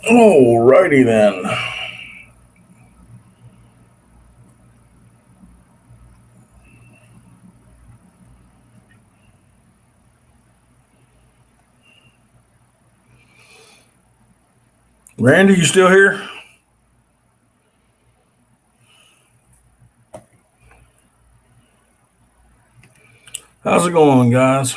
Alrighty then. Randy, you still here? How's it going, guys?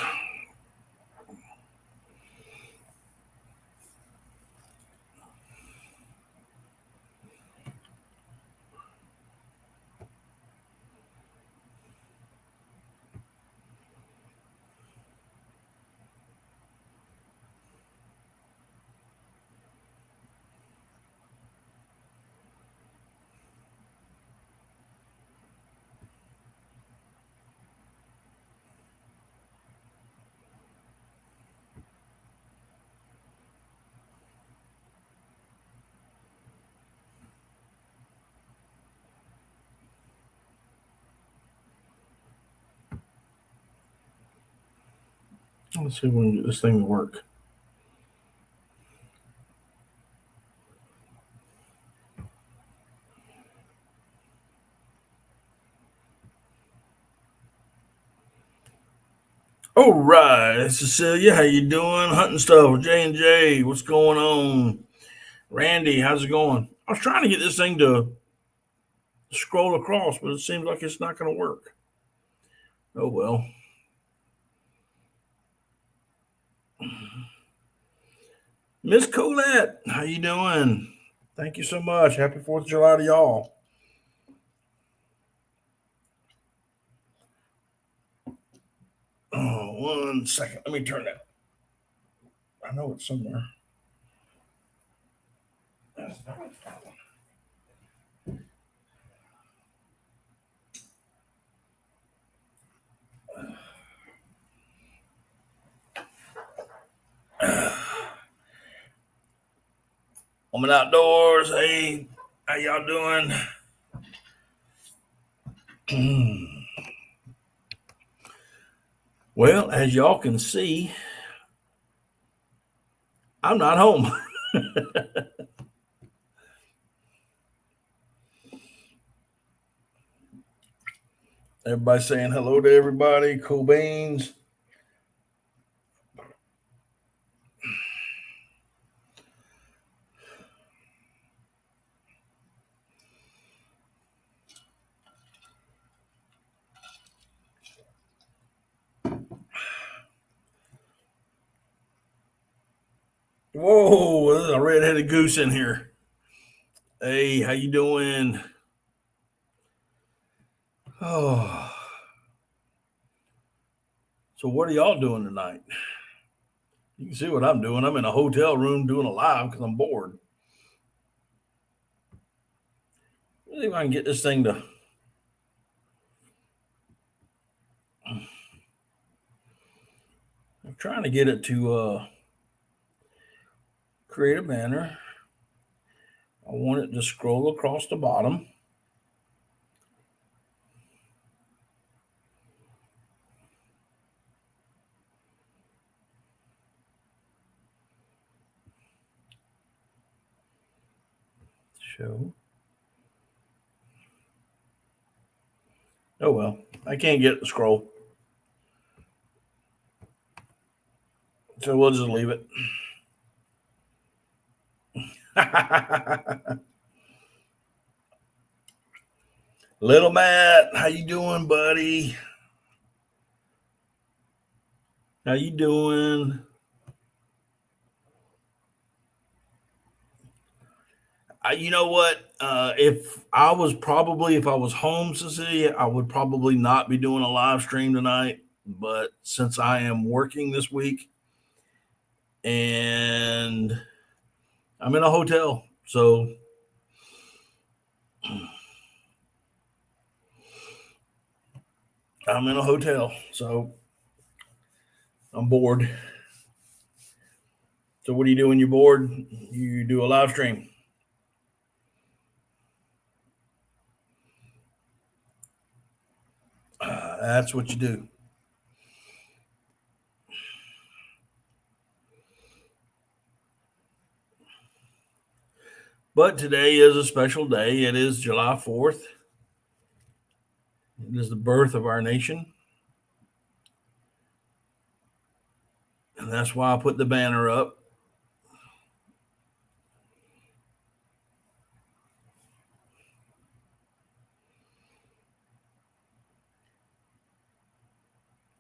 Let's see if we can get this thing to work. All right, Cecilia, how you doing? Hunting stuff, J&J, what's going on? Randy, how's it going? I was trying to get this thing to scroll across, but it seems like it's not going to work. Oh well. Miss Colette, how you doing? Thank you so much. Happy 4th of July to y'all. Oh, 1 second. Let me turn that. I know it's somewhere. Woman Outdoors, hey, how y'all doing? Well, as y'all can see, I'm not home. Everybody saying hello to everybody. Cool beans. Whoa, there's a red-headed goose in here. Hey, how you doing? Oh, so what are y'all doing tonight? You can see what I'm doing. I'm in a hotel room doing a live because I'm bored. Let's see if I can get this thing to. I'm trying to get it to create a banner. I want it to scroll across the bottom. Show. Oh well, I can't get it to scroll. So we'll just leave it. Little Matt, how you doing, buddy? How you doing? You know what? If I was home, Cecilia, I would probably not be doing a live stream tonight. But since I am working this week and I'm in a hotel, so I'm in a hotel, so I'm bored. So what do you do when you're bored? You do a live stream. That's what you do. But today is a special day. It is July 4th. It is the birth of our nation. And that's why I put the banner up.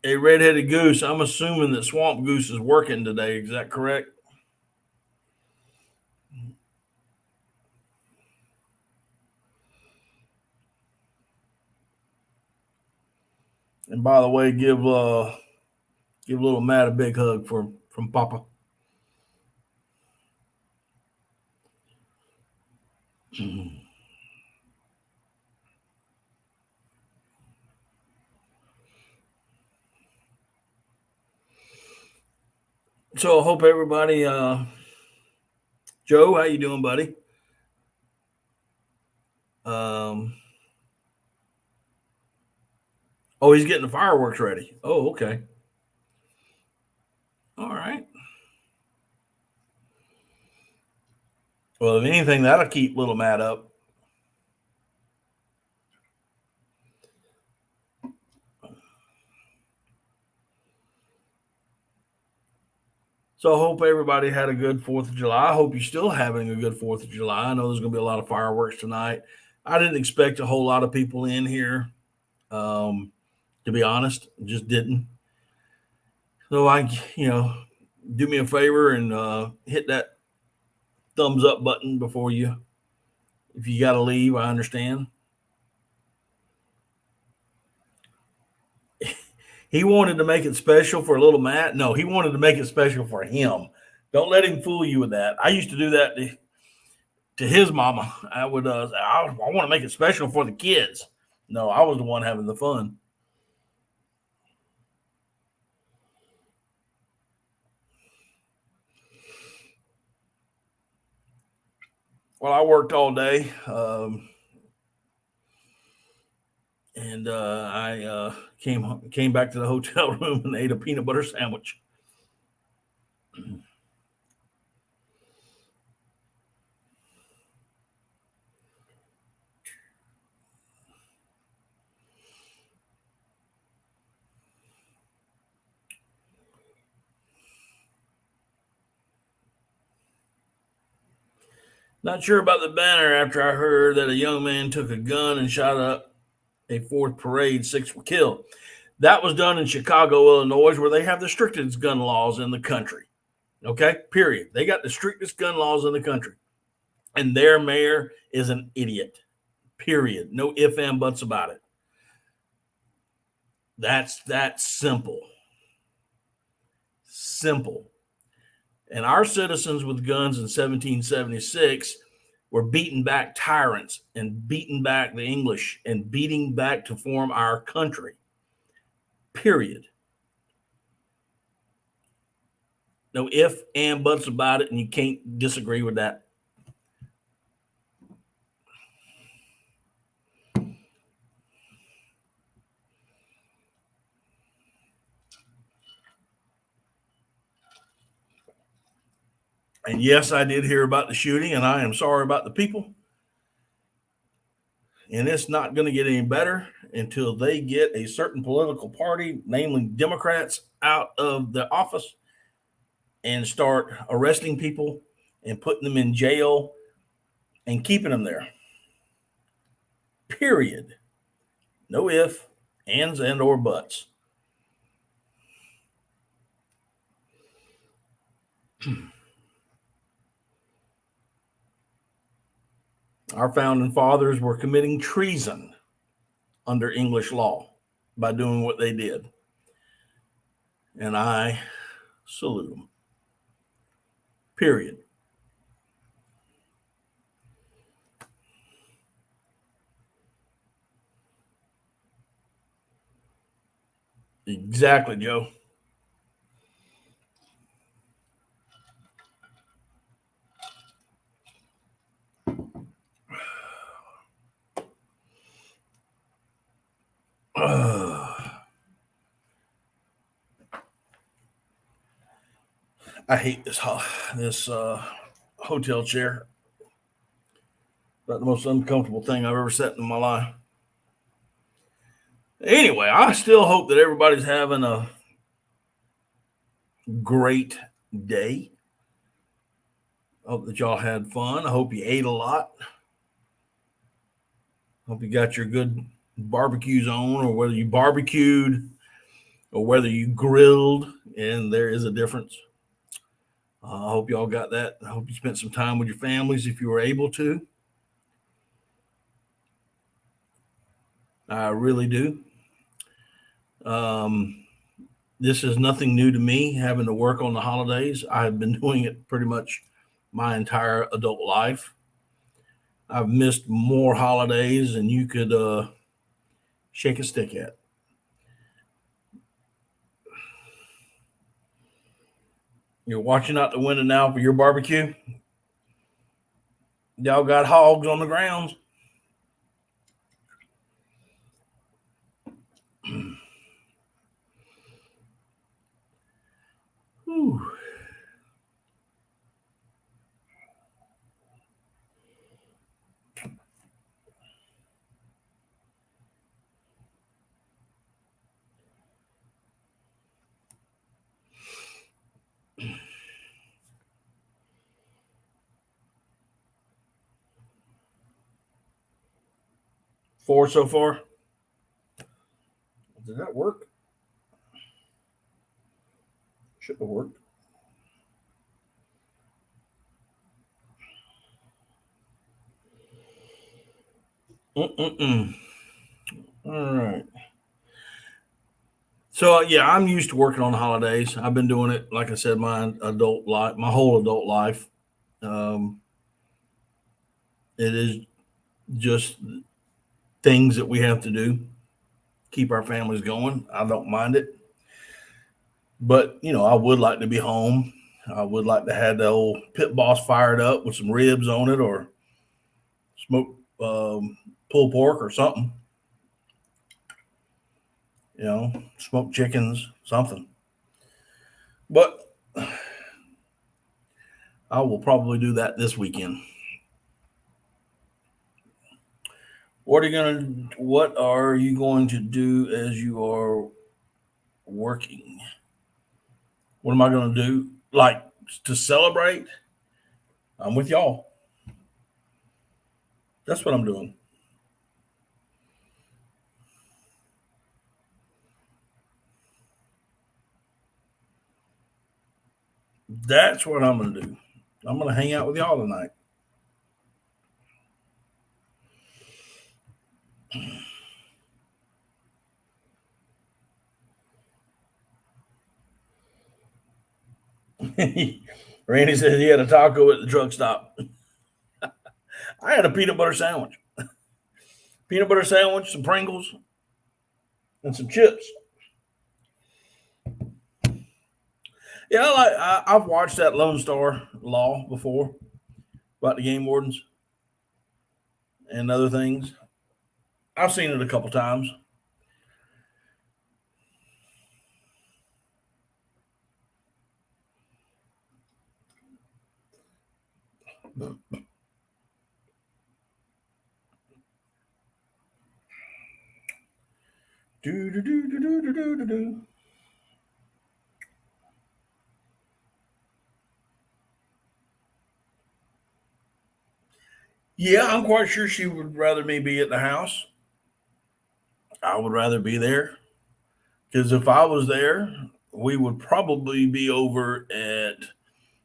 A red-headed goose. I'm assuming that Swamp Goose is working today. Is that correct? And by the way, give little Matt a big hug from Papa. So I hope everybody, Joe, how you doing, buddy? Oh, he's getting the fireworks ready. Oh, okay. All right. Well, if anything, that'll keep little Matt up. So I hope everybody had a good 4th of July. I hope you're still having a good 4th of July. I know there's going to be a lot of fireworks tonight. I didn't expect a whole lot of people in here, to be honest. Just didn't. So do me a favor and hit that thumbs up button before you. If you got to leave, I understand. He wanted to make it special for little Matt. No, he wanted to make it special for him. Don't let him fool you with that. I used to do that to his mama. I would, I want to make it special for the kids. No, I was the one having the fun. Well, I worked all day, and I came back to the hotel room and ate a peanut butter sandwich. Not sure about the banner after I heard that a young man took a gun and shot up a 4th parade, 6 were killed. That was done in Chicago, Illinois, where they have the strictest gun laws in the country. Okay, period. They got the strictest gun laws in the country. And their mayor is an idiot. Period. No ifs and buts about it. That's that simple. Simple. And our citizens with guns in 1776 were beating back tyrants and beating back the English and beating back to form our country. Period. No ifs and buts about it, and you can't disagree with that. And yes, I did hear about the shooting, and I am sorry about the people. And it's not going to get any better until they get a certain political party, namely Democrats, out of the office and start arresting people and putting them in jail and keeping them there. Period. No ifs, ands, and or buts. Our founding fathers were committing treason under English law by doing what they did. And I salute them. Period. Exactly, Joe. I hate this hotel chair. About the most uncomfortable thing I've ever sat in my life. Anyway, I still hope that everybody's having a great day. I hope that y'all had fun. I hope you ate a lot. Hope you got your good barbecues on, or whether you barbecued or whether you grilled, and there is a difference. I hope y'all got that. I hope you spent some time with your families if you were able to. I really do. This is nothing new to me, having to work on the holidays. I've been doing it pretty much my entire adult life. I've missed more holidays than you could shake a stick at. You're watching out the window now for your barbecue. Y'all got hogs on the grounds. Whew. Four so far. Did that work? Should have worked. All right. So yeah, I'm used to working on the holidays. I've been doing it, like I said, my whole adult life. It is just things that we have to do, keep our families going. I don't mind it, but I would like to be home. I would like to have the old pit boss fired up with some ribs on it, or smoked pulled pork or something. Smoked chickens, something. But I will probably do that this weekend. What are you going to do as you are working? What am I going to do? Like, to celebrate? I'm with y'all. That's what I'm doing. That's what I'm going to do. I'm going to hang out with y'all tonight. Randy said he had a taco at the truck stop. I had a peanut butter sandwich. Some Pringles, and some chips. Yeah, I've watched that Lone Star Law before about the game wardens and other things. I've seen it a couple times. Do. Yeah, I'm quite sure she would rather me be at the house. I would rather be there, because if I was there, we would probably be over at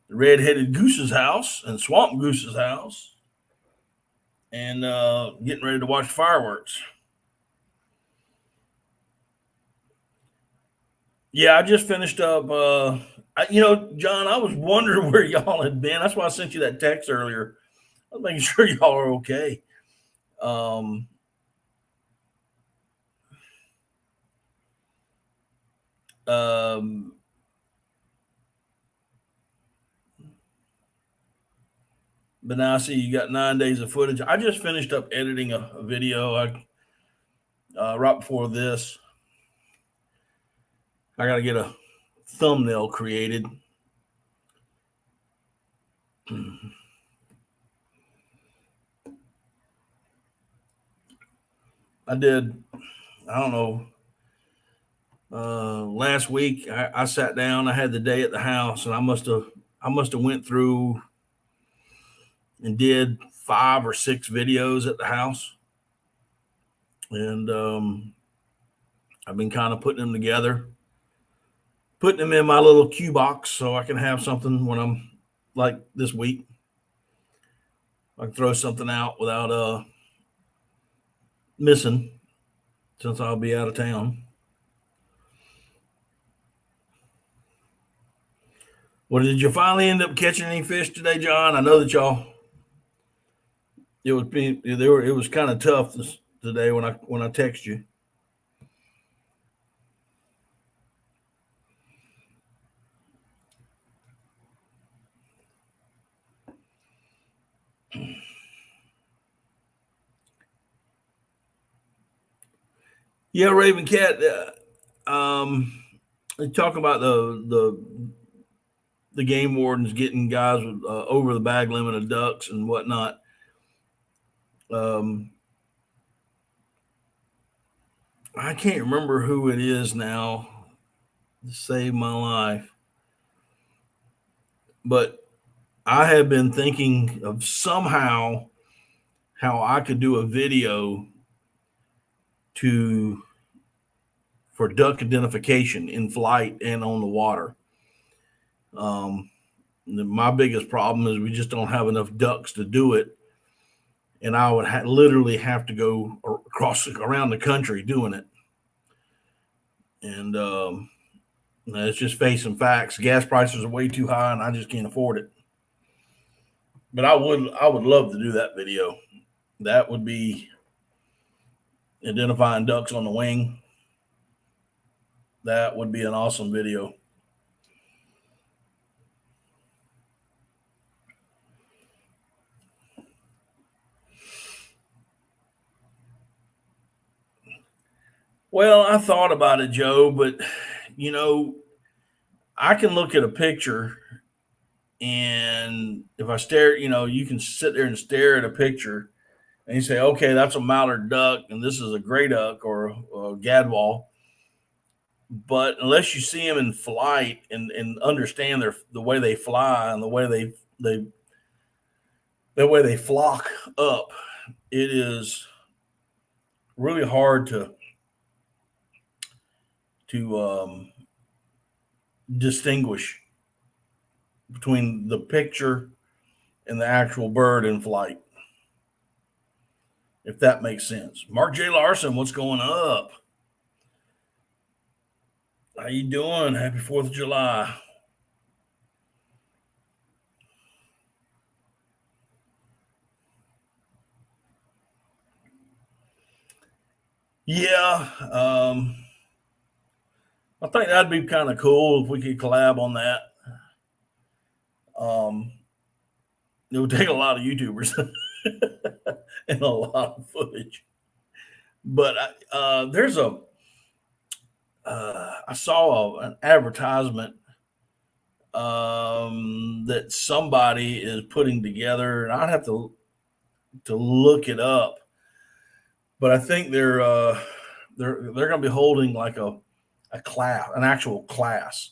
Red-Headed Goose's house and Swamp Goose's house, and getting ready to watch fireworks. Yeah, I just finished up. John, I was wondering where y'all had been. That's why I sent you that text earlier. I was making sure y'all are okay. Um, um, but now I see you got 9 days of footage. I just finished up editing a video. Right before this, I got to get a thumbnail created. I did, I don't know, last week I sat down, I had the day at the house, and I must have went through and did 5 or 6 videos at the house. And I've been kind of putting them together, putting them in my little Q box so I can have something when I'm like this week. I can throw something out without missing, since I'll be out of town. Well, did you finally end up catching any fish today, John? I know that y'all. It was kind of tough today when I text you. Yeah, Raven Cat. They talk about the game wardens getting guys with over the bag limit of ducks and whatnot. I can't remember who it is now to save my life, but I have been thinking of somehow how I could do a video for duck identification in flight and on the water. My biggest problem is we just don't have enough ducks to do it, and I would literally have to go around the country doing it. And it's just facing facts. Gas prices are way too high, and I just can't afford it. But I would love to do that video. That would be identifying ducks on the wing. That would be an awesome video. Well, I thought about it, Joe, but I can look at a picture, and if I stare, you can sit there and stare at a picture and you say, okay, that's a mallard duck and this is a gray duck or a gadwall. But unless you see them in flight and understand the way they fly and the way they flock up, it is really hard to distinguish between the picture and the actual bird in flight, if that makes sense. Mark J. Larson, what's going up? How you doing? Happy 4th of July. Yeah, I think that'd be kind of cool if we could collab on that. It would take a lot of YouTubers and a lot of footage. But I saw an advertisement that somebody is putting together, and I'd have to look it up. But I think they're going to be holding like a class, an actual class.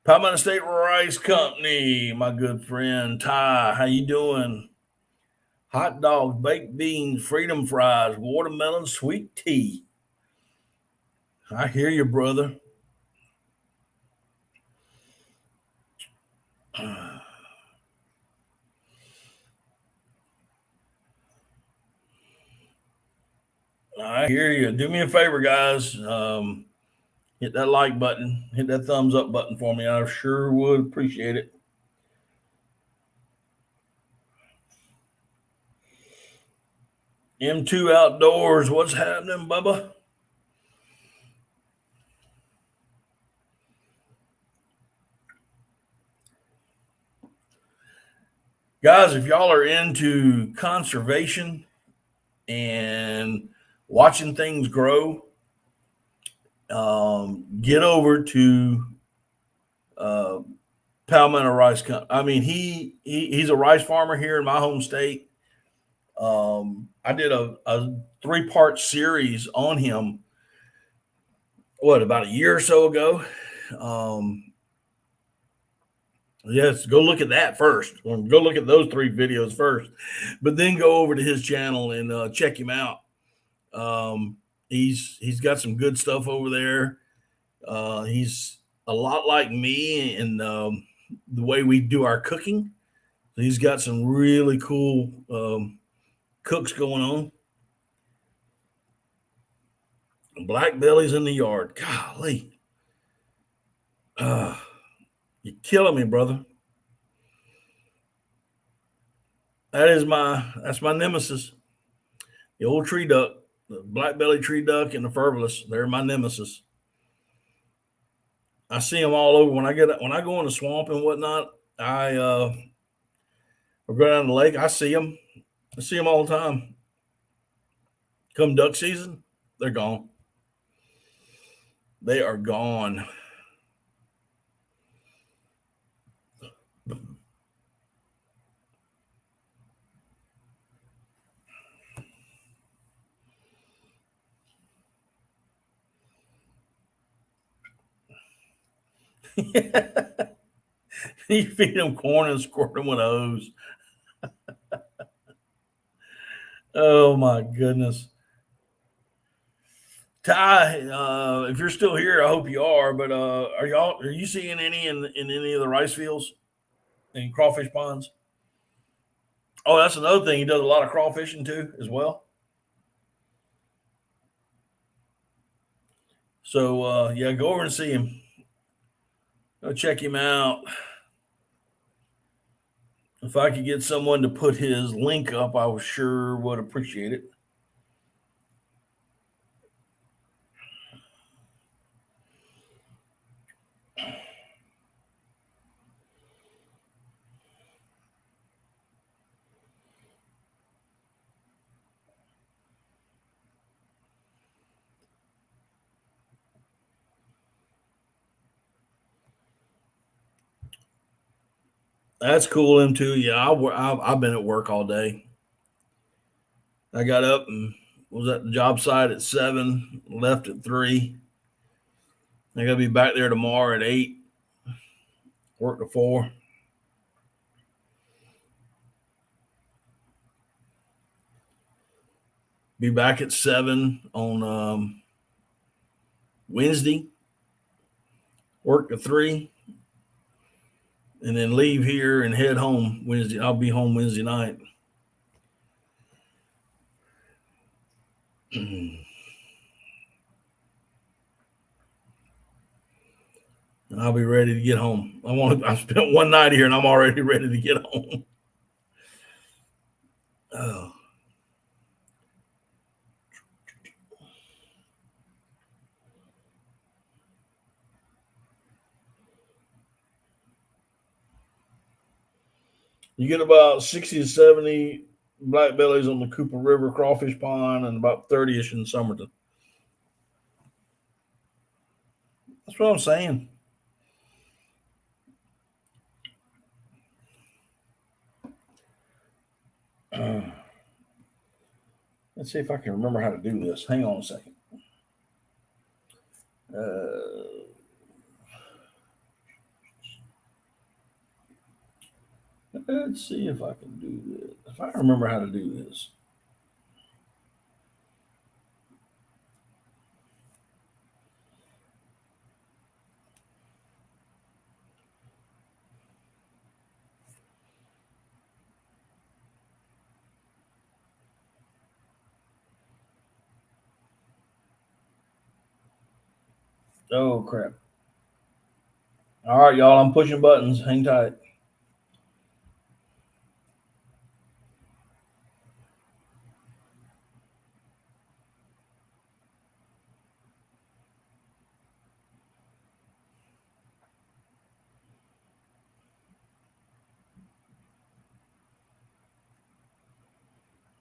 Palmetto State Rice Company, my good friend Ty, how you doing? Hot dogs, baked beans, freedom fries, watermelon, sweet tea. I hear you, brother. I hear you. Do me a favor, guys. Hit that like button. Hit that thumbs up button for me. I sure would appreciate it. M2 Outdoors, what's happening, Bubba? Guys, if y'all are into conservation and watching things grow, get over to Palmetto Rice Company. I mean, he's a rice farmer here in my home state. I did a 3-part series on him, about a year or so ago. Yes, go look at that first. Go look at those 3 videos first, but then go over to his channel and check him out. He's got some good stuff over there. He's a lot like me in the way we do our cooking. He's got some really cool cooks going on. Black bellies in the yard. Golly. You're killing me, brother. That's my nemesis. The old tree duck, the black belly tree duck and the furbalus. They're my nemesis. I see them all over when I go in the swamp and whatnot. I go down the lake. I see them. I see them all the time. Come duck season, they're gone. They are gone. You feed them corn and squirt them with a hose. Oh my goodness. Ty, if you're still here, I hope you are. But are you seeing any in any of the rice fields and crawfish ponds? Oh, that's another thing. He does a lot of crawfishing too, as well. So yeah, go over and see him. Go check him out. If I could get someone to put his link up, I sure would appreciate it. That's cool, him too. Yeah, I've been at work all day. I got up and was at the job site at 7, left at 3. I got to be back there tomorrow at 8, work to 4. Be back at 7 on Wednesday, work to 3, and then leave here and head home Wednesday. I'll be home Wednesday night. And I'll be ready to get home. I spent one night here and I'm already ready to get home. Oh. You get about 60 to 70 black bellies on the Cooper River crawfish pond and about 30-ish in Somerton. That's what I'm saying. Let's see if I can remember how to do this. Hang on a second. Let's see if I can do this. If I remember how to do this. Oh, crap. All right, y'all. I'm pushing buttons. Hang tight.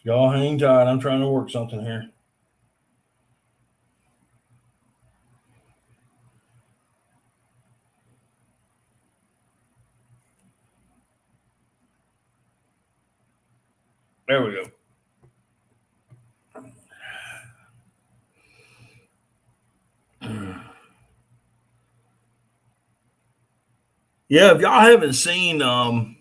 Y'all hang tight. I'm trying to work something here. There we go. Yeah, if y'all haven't seen Tom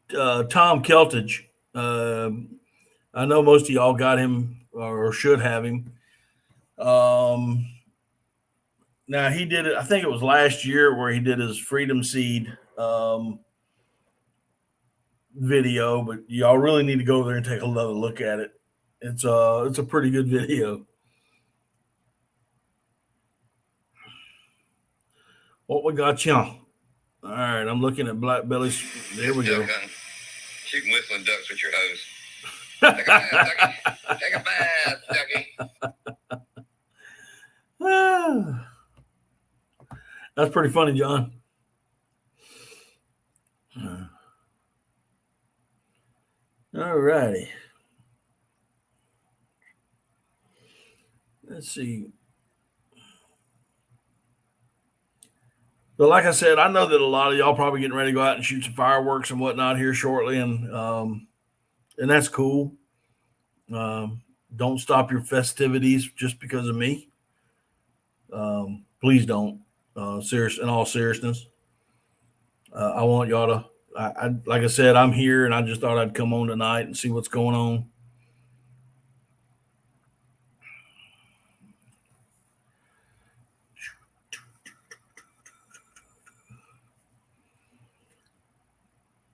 Keltage, I know most of y'all got him or should have him. Now he did it. I think it was last year where he did his Freedom Seed video, but y'all really need to go there and take another look at it. It's a pretty good video. What we got, you? All right, I'm looking at black bellies. There we go. Shooting whistling ducks with your hose. Take a bath, Ducky. Take a bath, Ducky. That's pretty funny, John. All righty. Let's see. But like I said, I know that a lot of y'all probably getting ready to go out and shoot some fireworks and whatnot here shortly, and that's cool. Don't stop your festivities just because of me. Please don't. In all seriousness, I want y'all to. Like I said, I'm here, and I just thought I'd come on tonight and see what's going on.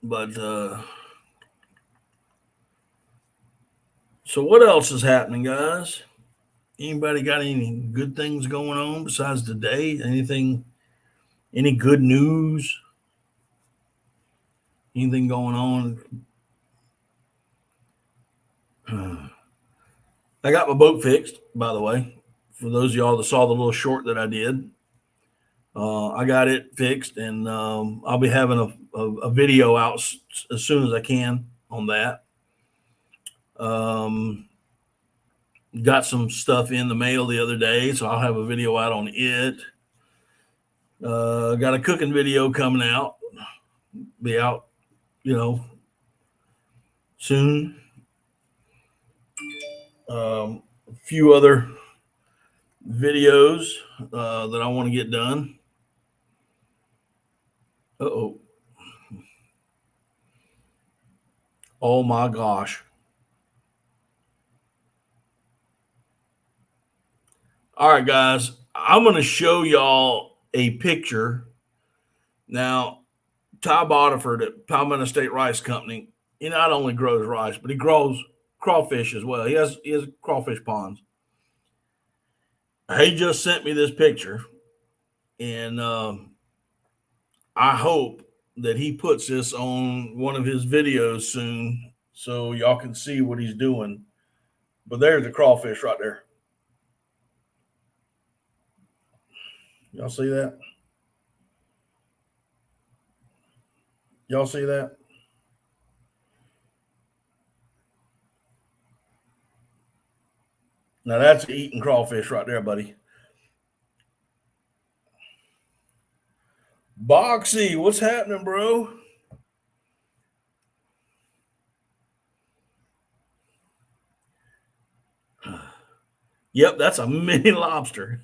But so what else is happening, guys? Anybody got any good things going on besides today? Anything? Any good news? Anything going on? I got my boat fixed, by the way. For those of y'all that saw the little short that I did, I got it fixed, and I'll be having a video out as soon as I can on that. Got some stuff in the mail the other day, so I'll have a video out on it. Got a cooking video coming out. Be out, soon. A few other videos that I want to get done. Uh-oh. Oh my gosh. All right, guys. I'm going to show y'all a picture. Now, Ty Bodiford at Palmetto State Rice Company, he not only grows rice, but he grows crawfish as well. He has crawfish ponds. He just sent me this picture, and I hope that he puts this on one of his videos soon so y'all can see what he's doing. But there's the crawfish right there. Y'all see that? Y'all see that? Now that's eating crawfish right there, buddy. Boxy, what's happening, bro? Yep, that's a mini lobster.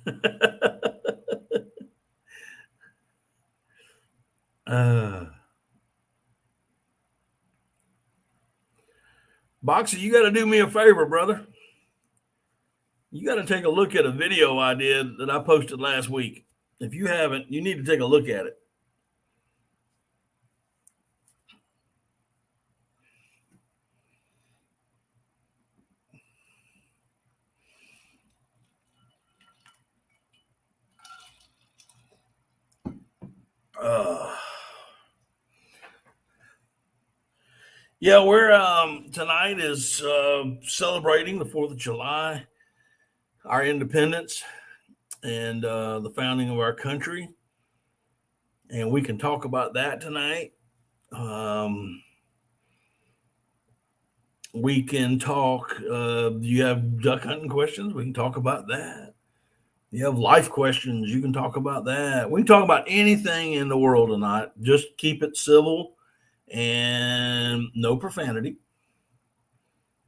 Boxy, you got to do me a favor, brother. You got to take a look at a video I did that I posted last week. If you haven't, you need to take a look at it. Yeah, we're tonight is celebrating the 4th of July, our independence, and the founding of our country. And we can talk about that tonight. We can talk. You have duck hunting questions? We can talk about that. You have life questions? You can talk about that. We can talk about anything in the world tonight. Just keep it civil and no profanity.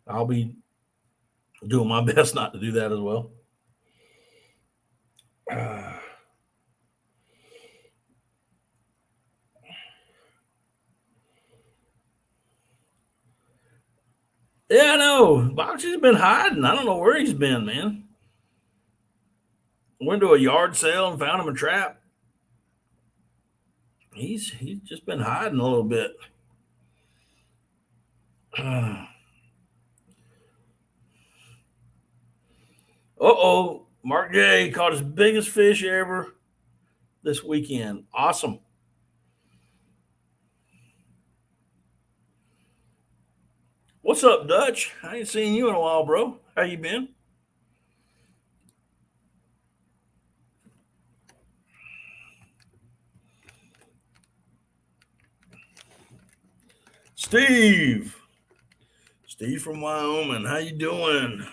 I'll be doing my best not to do that as well. Yeah, I know. Boxy's been hiding. I don't know where he's been, man. Went to a yard sale and found him a trap. He's just been hiding a little bit. Uh-oh. Mark J caught his biggest fish ever this weekend. Awesome. What's up, Dutch? I ain't seen you in a while, bro. How you been? Steve from Wyoming. How you doing?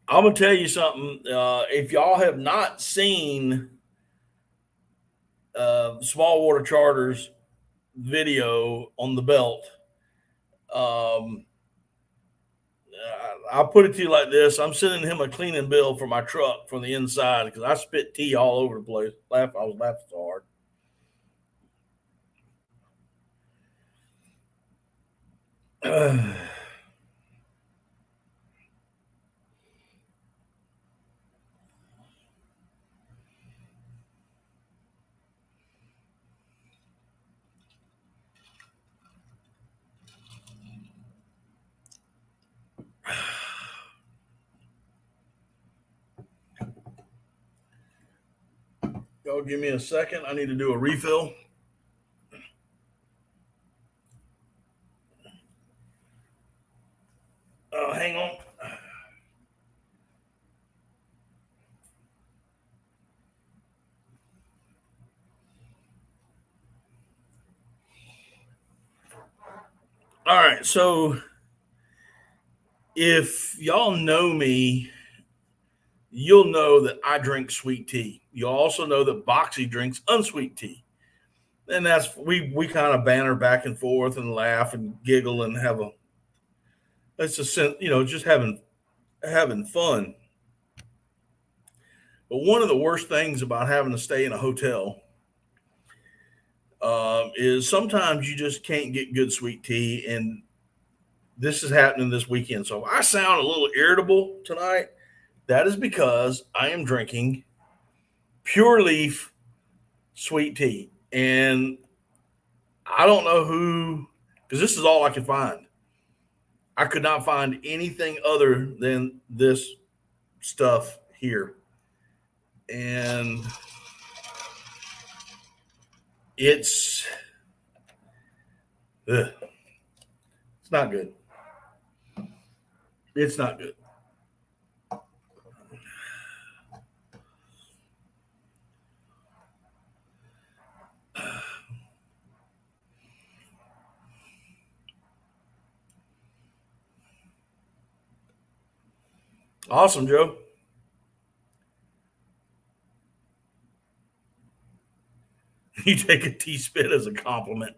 I'm gonna tell you something. If y'all have not seen Small Water Charters video on the belt, I'll put it to you like this: I'm sending him a cleaning bill for my truck from the inside because I spit tea all over the place. I was laughing so hard. Y'all give me a second. I need to do a refill. Hang on. All right. So if y'all know me, you'll know that I drink sweet tea. You'll also know that Boxy drinks unsweet tea. And that's we kind of banter back and forth and laugh and giggle and have a it's a just having fun. But one of the worst things about having to stay in a hotel is sometimes you just can't get good sweet tea, and this is happening this weekend. So if I sound a little irritable tonight, that is because I am drinking Pure Leaf sweet tea, and I don't know who, because this is all I could find. I could not find anything other than this stuff here. And it's not good. It's not good. Awesome, Joe. You take a tea spit as a compliment.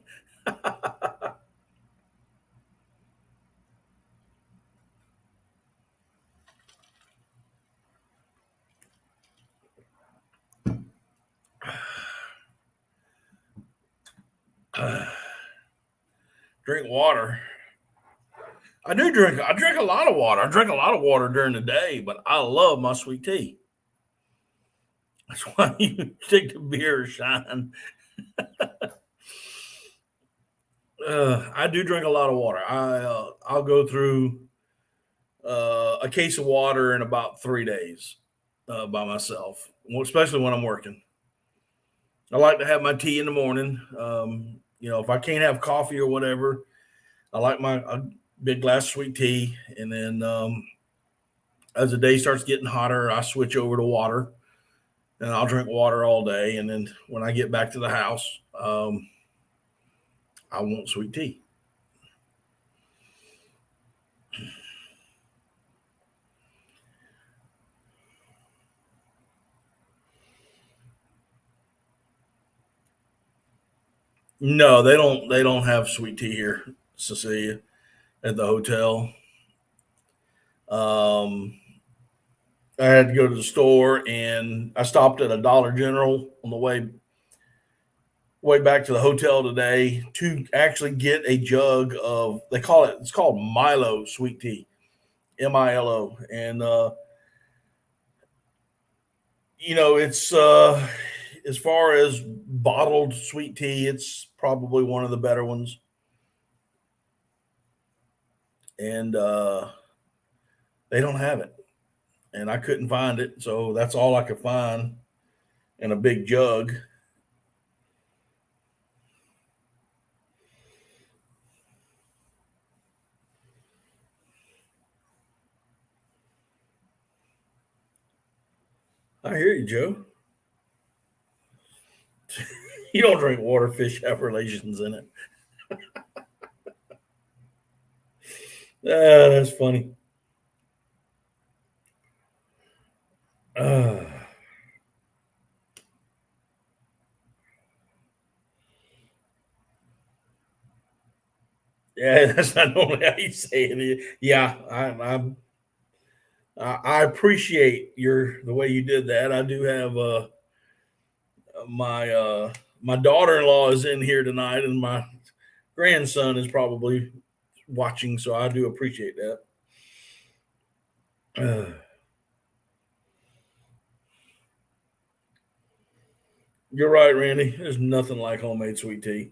Drink water. I drink a lot of water. I drink a lot of water during the day, but I love my sweet tea. That's why you take the beer shine. I do drink a lot of water. I'll go through a case of water in about 3 days by myself, especially when I'm working. I like to have my tea in the morning. If I can't have coffee or whatever, I like a big glass of sweet tea. And then as the day starts getting hotter, I switch over to water, and I'll drink water all day. And then when I get back to the house, I want sweet tea. No, they don't. They don't have sweet tea here, Cecilia, at the hotel. I had to go to the store, and I stopped at a Dollar General on the way back to the hotel today to actually get a jug of, it's called Milo sweet tea, Milo, and it's as far as bottled sweet tea, it's probably one of the better ones, and they don't have it, and I couldn't find it, so that's all I could find in a big jug. I hear you, Joe. You don't drink water, fish have relations in it. That's funny. Uh, yeah, that's not normally how you say it. Yeah, I appreciate the way you did that. I do have my my daughter-in-law is in here tonight, and my grandson is probably watching, so I do appreciate that. You're right, Randy. There's nothing like homemade sweet tea.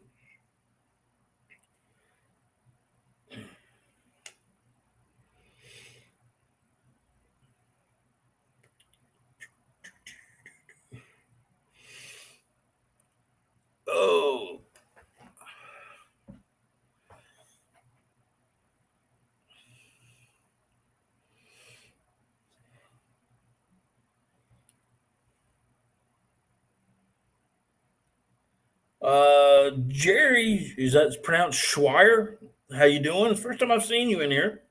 Oh, Jerry, is that pronounced Schweier? How you doing? It's the first time I've seen you in here.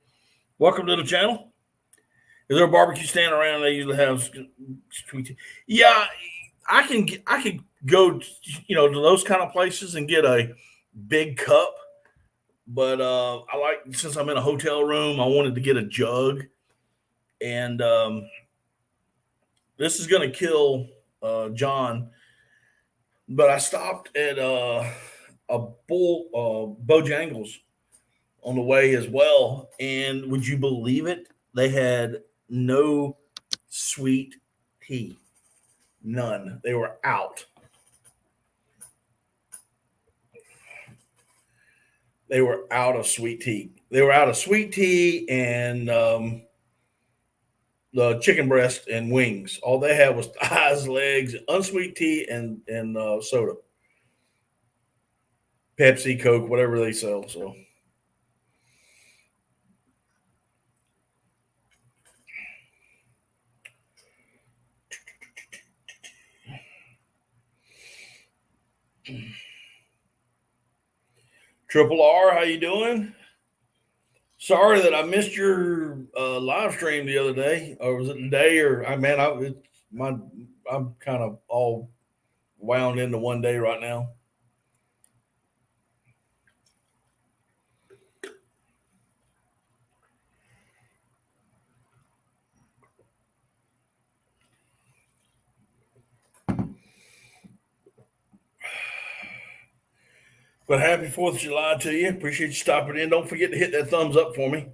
Welcome to the channel. Is there a barbecue stand around? They usually have sweet tea. Yeah, I could go, to those kind of places and get a big cup. But I like, since I'm in a hotel room, I wanted to get a jug, and this is going to kill John. But I stopped at Bojangles on the way as well, and would you believe it? They had no sweet tea, none. They were out. They were out of sweet tea. They were out of sweet tea and the chicken breast and wings. All they had was thighs, legs, unsweet tea, and soda, Pepsi, Coke, whatever they sell. So. Triple R, how you doing? Sorry that I missed your live stream the other day, or was it today? Or I'm kind of all wound into one day right now. But happy 4th of July to you. Appreciate you stopping in. Don't forget to hit that thumbs up for me.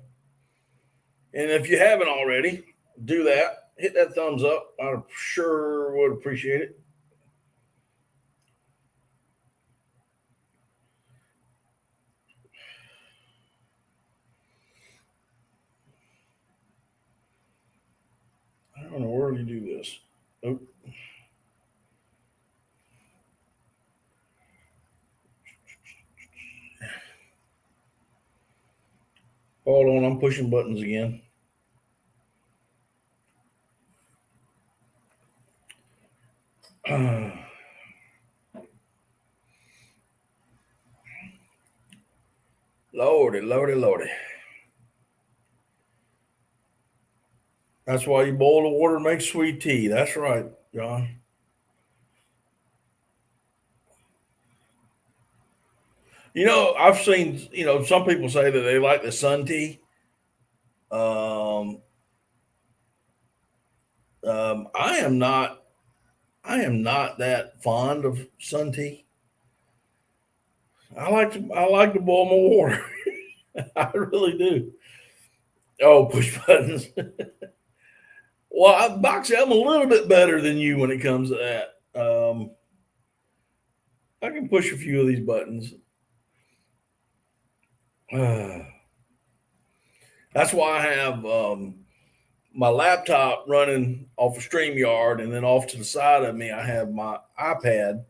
And if you haven't already, do that. Hit that thumbs up. I sure would appreciate it. I don't know where to do this. Oh. Hold on, I'm pushing buttons again. Lordy, lordy, lordy. That's why you boil the water and make sweet tea. That's right, John. I've seen, some people say that they like the sun tea. I am not. I am not that fond of sun tea. I like to boil my water. I really do. Oh, push buttons. Well, Boxy, I'm a little bit better than you when it comes to that. I can push a few of these buttons. That's why I have my laptop running off of StreamYard, and then off to the side of me, I have my iPad,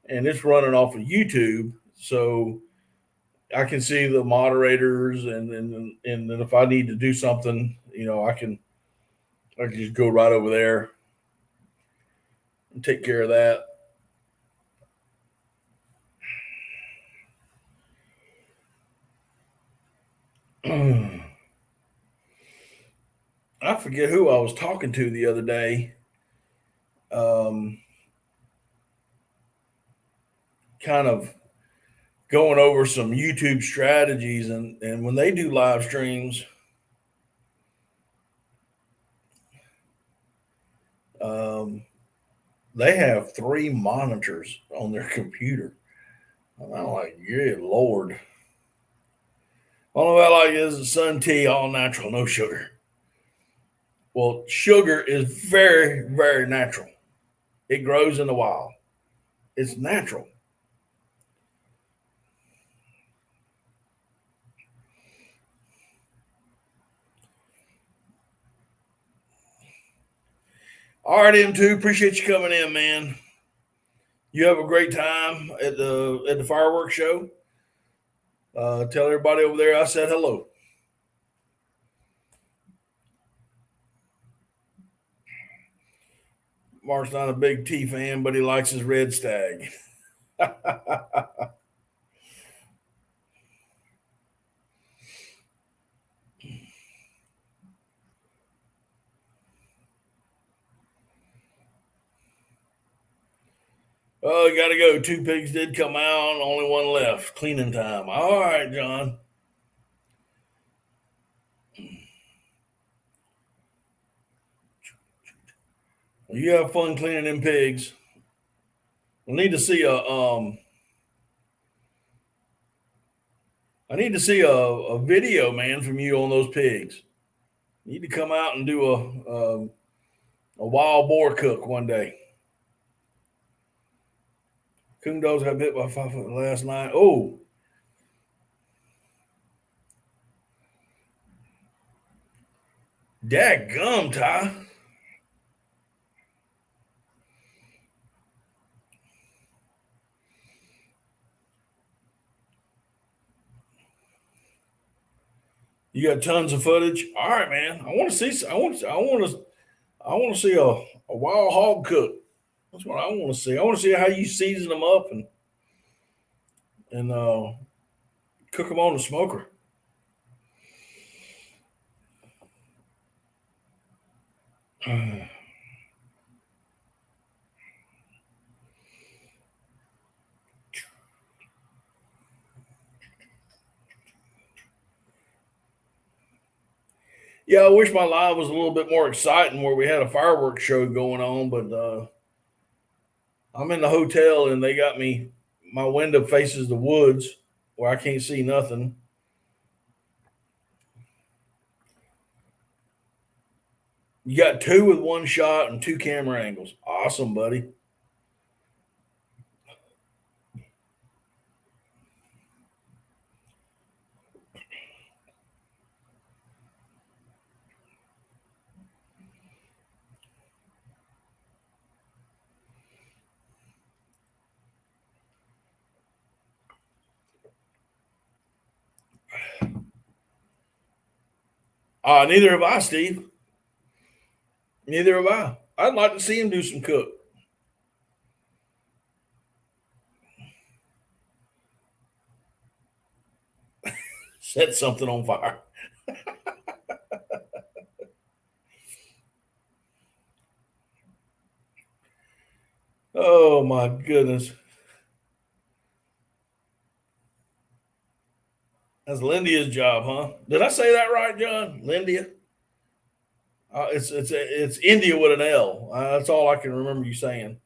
and it's running off of YouTube. So I can see the moderators, and then if I need to do something, I can just go right over there and take care of that. I forget who I was talking to the other day. Kind of going over some YouTube strategies, and when they do live streams, they have 3 monitors on their computer. And I'm like, good Lord. All I like is sun tea, all natural, no sugar. Well, sugar is very, very natural. It grows in the wild. It's natural. All right, M2, appreciate you coming in, man. You have a great time at the fireworks show. Tell everybody over there I said hello. Mark's not a big T fan, but he likes his red stag. Oh, you got to go. 2 pigs did come out. Only one left. Cleaning time. All right, John. You have fun cleaning them pigs. I need to see a video, man, from you on those pigs. You need to come out and do a wild boar cook one day. Coon dogs got bit by 5 foot last night. Oh, dadgum, Ty. You got tons of footage. All right, man. I want to see. I want to see a wild hog cook. That's what I want to see. I want to see how you season them up and cook them on the smoker. Yeah, I wish my live was a little bit more exciting where we had a fireworks show going on, but I'm in the hotel and they got me, my window faces the woods where I can't see nothing. You got 2 with 1 shot and 2 camera angles. Awesome, buddy. Neither have I, Steve. Neither have I. I'd like to see him do some cook. Set something on fire. Oh my goodness. That's Lindia's job, huh? Did I say that right, John? Lindia? It's India with an L. That's all I can remember you saying.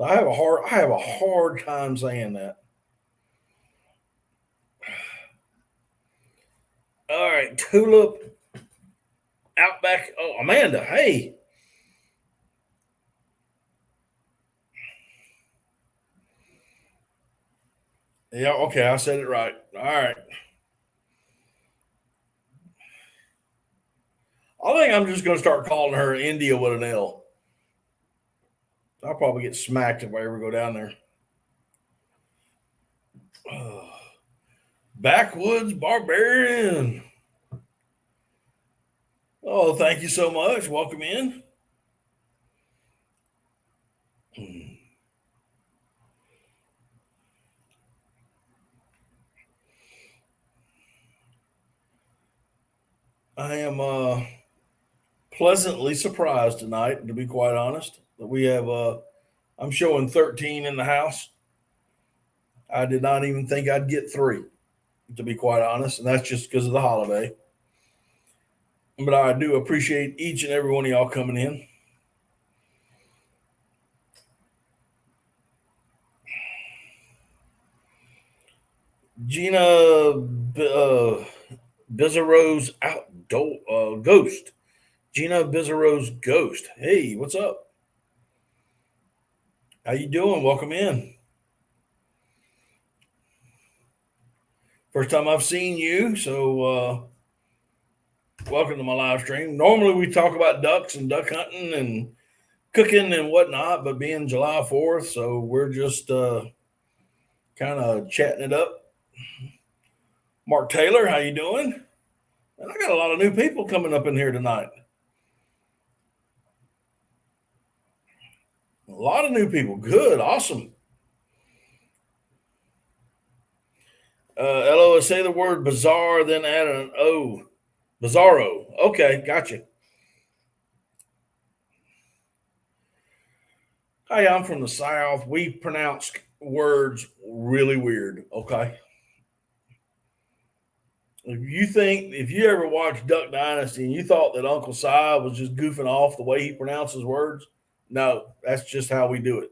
I have a hard time saying that. All right, Tulip Outback. Oh, Amanda, hey. Yeah, okay, I said it right. All right. I think I'm just going to start calling her India with an L. I'll probably get smacked if I ever go down there. Backwoods Barbarian. Oh, thank you so much. Welcome in. I am pleasantly surprised tonight, to be quite honest, that we have I'm showing 13 in the house. I did not even think I'd get 3, to be quite honest, and that's just because of the holiday. But I do appreciate each and every one of y'all coming in. Gina Bizarro's Ghost. Gina Bizarro's Ghost. Hey, what's up? How you doing? Welcome in. First time I've seen you, so welcome to my live stream. Normally we talk about ducks and duck hunting and cooking and whatnot, but being July 4th, so we're just kind of chatting it up. Mark Taylor, how you doing? And I got a lot of new people coming up in here tonight. A lot of new people. Good, awesome. LOS, say the word bizarre, then add an O. Bizarro. Okay, gotcha. Hi, I'm from the South. We pronounce words really weird, okay? If you ever watched Duck Dynasty and you thought that Uncle Si was just goofing off the way he pronounces words, no, that's just how we do it.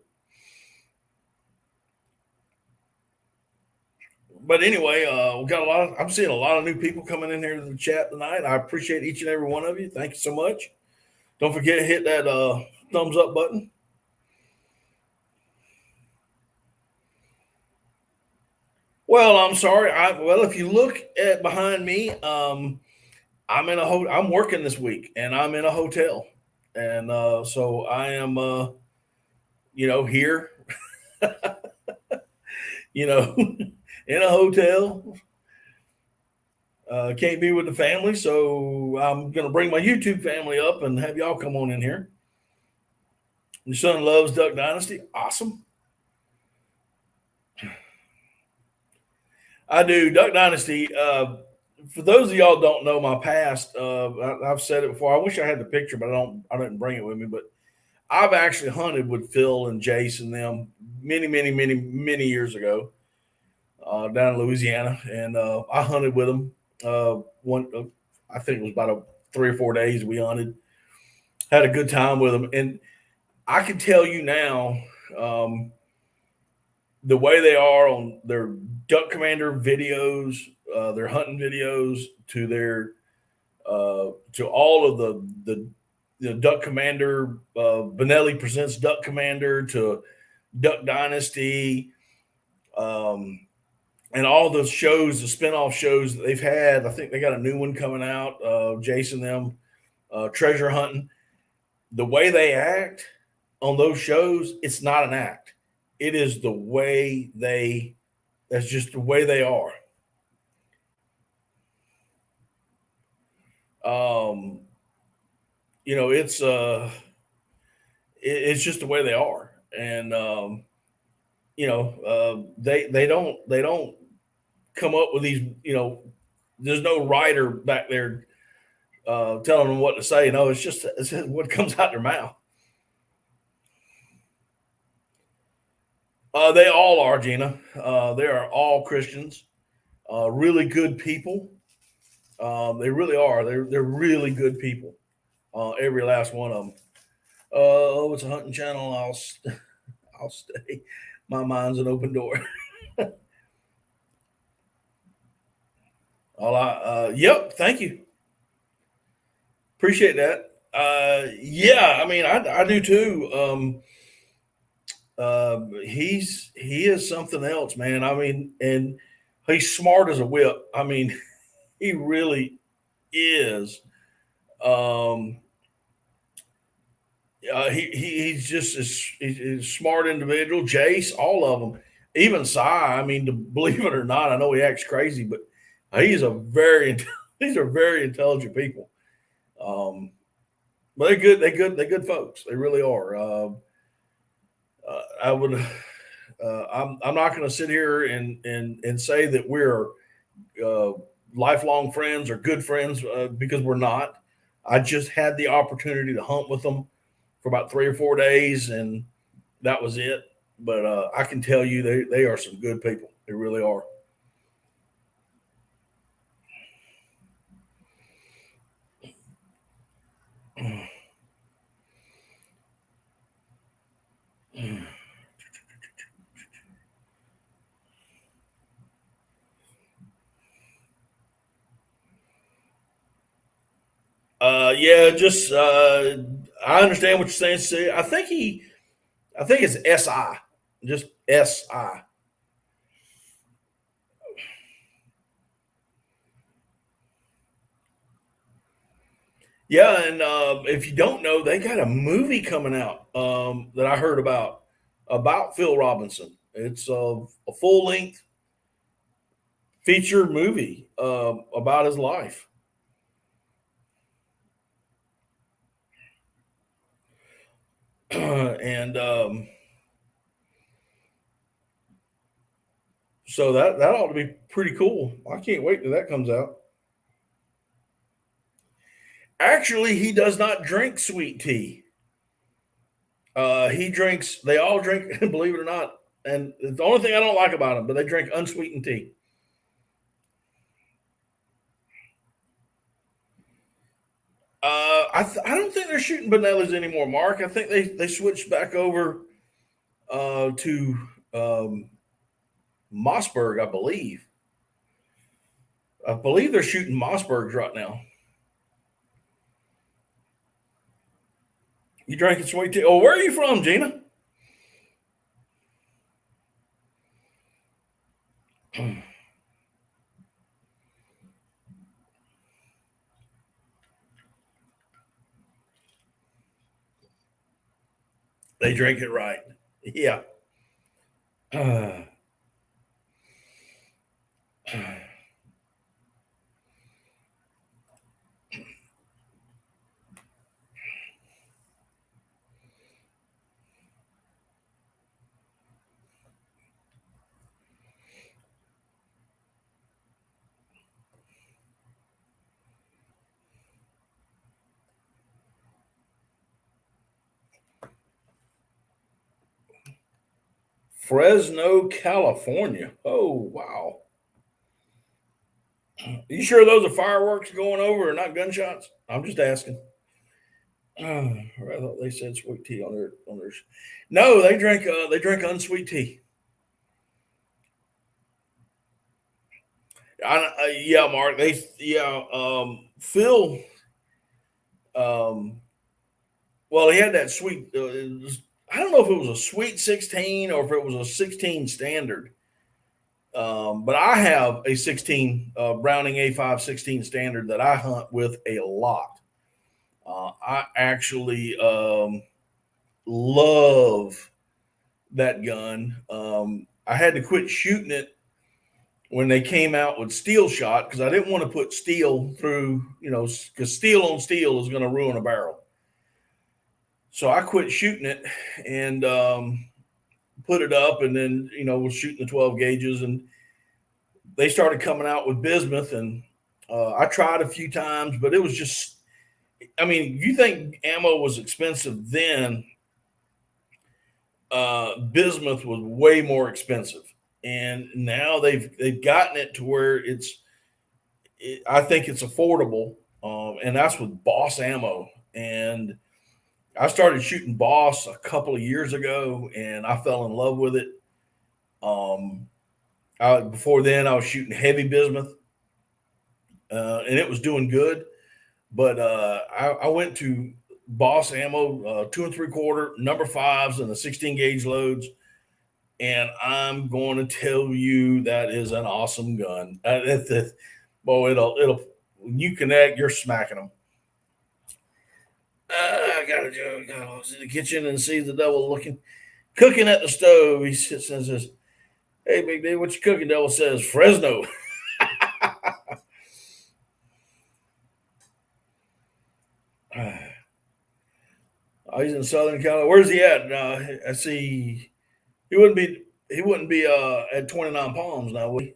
But anyway, we got I'm seeing a lot of new people coming in here to the chat tonight. I appreciate each and every one of you. Thank you so much. Don't forget to hit that thumbs up button. Well, I'm sorry. If you look at behind me, I'm I'm working this week, and I'm in a hotel, and so I am, here, in a hotel. Can't be with the family, so I'm gonna bring my YouTube family up and have y'all come on in here. Your son loves Duck Dynasty. Awesome. I do. Duck Dynasty. For those of y'all who don't know my past, I've said it before. I wish I had the picture, but I didn't bring it with me. But I've actually hunted with Phil and Jason them many years ago down in Louisiana, and I hunted with them. I think it was about 3 or 4 days we hunted. Had a good time with them, and I can tell you now. The way they are on their Duck Commander videos, their hunting videos, to all of the Duck Commander, Benelli presents Duck Commander, to Duck Dynasty, and all those shows, the spinoff shows that they've had. I think they got a new one coming out. Jason them, treasure hunting. The way they act on those shows, it's not an act. It is the way that's just the way they are. It's just the way they are. And they don't come up with these, there's no writer back there telling them what to say. No, it's just what comes out their mouth. They all are, Gina. They are all Christians, really good people. They really are. They're really good people. every last one of them. Oh, it's a hunting channel. I'll stay. My mind's an open door. Yep. Thank you. Appreciate that. Yeah, I mean, I do too. He is something else, man. I mean, and he's smart as a whip. I mean, he really is. Um, he's just he's a smart individual. Jace, all of them, even Cy. I mean, believe it or not, I know he acts crazy, but he's a very these are very intelligent people. But they're good folks. They really are. I would. I'm not going to sit here and say that we're uh, lifelong friends or good friends because we're not. I just had the opportunity to hunt with them for about 3 or 4 days, and that was it. But I can tell you, they are some good people. They really are. Yeah, just I understand what you're saying. See, I think it's SI, just SI. Yeah, and if you don't know, they got a movie coming out that I heard about Phil Robinson. It's a full length feature movie about his life. And so that ought to be pretty cool. I can't wait till that comes out. Actually, he does not drink sweet tea. He drinks. They all drink. Believe it or not, and it's the only thing I don't like about them, but they drink unsweetened tea. I don't think they're shooting Benellis anymore, Mark. I think they switched back over to Mossberg, I believe. I believe they're shooting Mossbergs right now. You drinking sweet tea? Oh, where are you from, Gina? They drink it right. Yeah. Uh, Fresno, California. Oh, wow. You sure those are fireworks going over and not gunshots? I'm just asking. I thought they said sweet tea on theirs. No, they drink unsweet tea. Yeah, Mark. Phil. Um, well, he had that sweet. I don't know if it was a sweet 16 or if it was a 16 standard. But I have a 16 Browning A5 16 standard that I hunt with a lot. I actually love that gun. I had to quit shooting it when they came out with steel shot because I didn't want to put steel through, because steel on steel is going to ruin a barrel. So I quit shooting it and put it up, and then was shooting the 12 gauges, and they started coming out with bismuth, and I tried a few times, but it was just. I mean, you think ammo was expensive then? Bismuth was way more expensive, and now they've gotten it to where I think it's affordable, and that's with Boss Ammo. And I started shooting Boss a couple of years ago, and I fell in love with it. Before then, I was shooting heavy bismuth, and it was doing good. But I went to Boss ammo, 2 3/4 number fives and the 16 gauge loads, and I'm going to tell you that is an awesome gun. It'll when you connect, you're smacking them. I gotta go to the kitchen and see the devil cooking at the stove. He sits and says, "Hey, Big D, what you cooking?" Devil says, "Fresno." He's in Southern California. Where's he at? I see he wouldn't be at 29 Palms now, would he?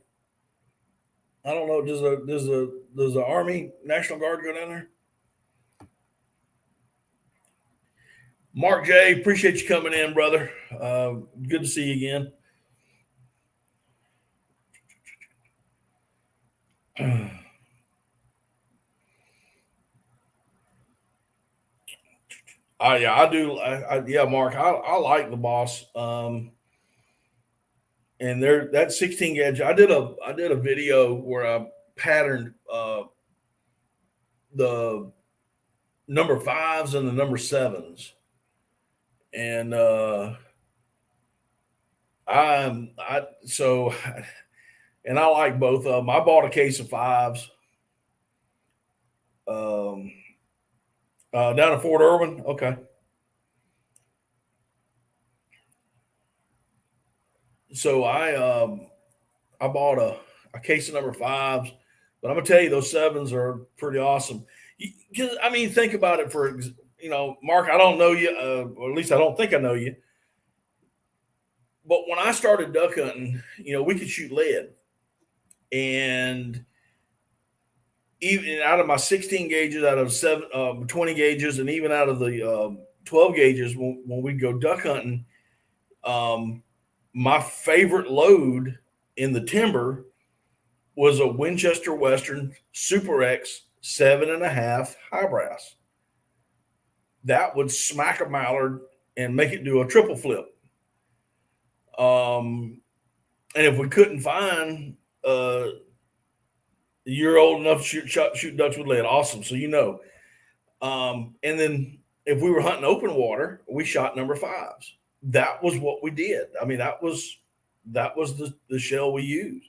I don't know. Does the Army National Guard go down there? Mark J, appreciate you coming in, brother. Good to see you again. Yeah, I do. Yeah, Mark, I like the Boss. And there that 16 gauge. I did a video where I patterned the number fives and the number sevens, and I so and I like both of them. I bought a case of fives down in Fort Irwin. Okay. So I bought a case of number fives, but I'm gonna tell you those sevens are pretty awesome. I mean, think about it Mark. I don't know you, or at least I don't think I know you. But when I started duck hunting, we could shoot lead, and even out of my 16 gauges, out of 20 gauges, and even out of the 12 gauges, when we'd go duck hunting, my favorite load in the timber was a Winchester Western Super X 7.5 high brass. That would smack a mallard and make it do a triple flip. And if we couldn't find, you're old enough to shoot ducks with lead, awesome. So and then if we were hunting open water, we shot number fives. That was what we did. I mean, that was the shell we used.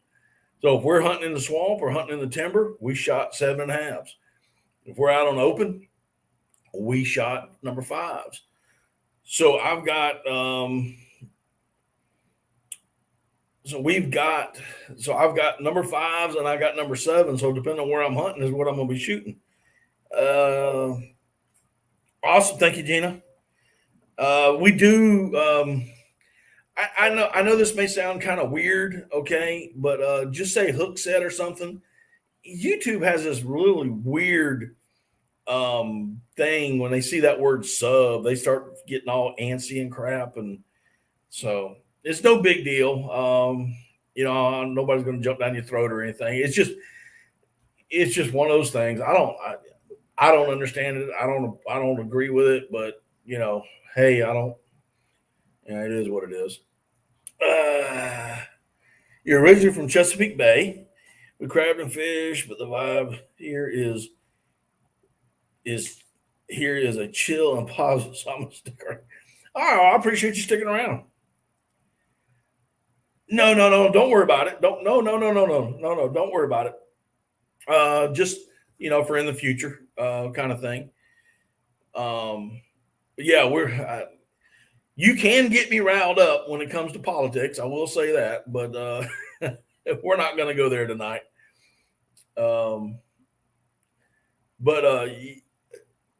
So if we're hunting in the swamp or hunting in the timber, we shot 7.5s. If we're out on the open, we shot number fives. So I've got I've got number fives and I got number sevens. So depending on where I'm hunting is what I'm going to be shooting. Awesome, thank you, Gina. We do. I know this may sound kind of weird, okay, but just say hook set or something. YouTube has this really weird thing when they see that word sub, they start getting all antsy and crap, and so it's no big deal. Nobody's going to jump down your throat or anything. It's just one of those things. I don't understand it. I don't agree with it, but hey, I don't. Yeah, it is what it is. You're originally from Chesapeake Bay. We crabbed and fish, but the vibe here is a chill and positive. So I'm gonna stick around. Oh, I appreciate you sticking around. No, don't worry about it. Don't worry about it. Just for in the future, kind of thing. Yeah, you can get me riled up when it comes to politics. I will say that, but we're not going to go there tonight. But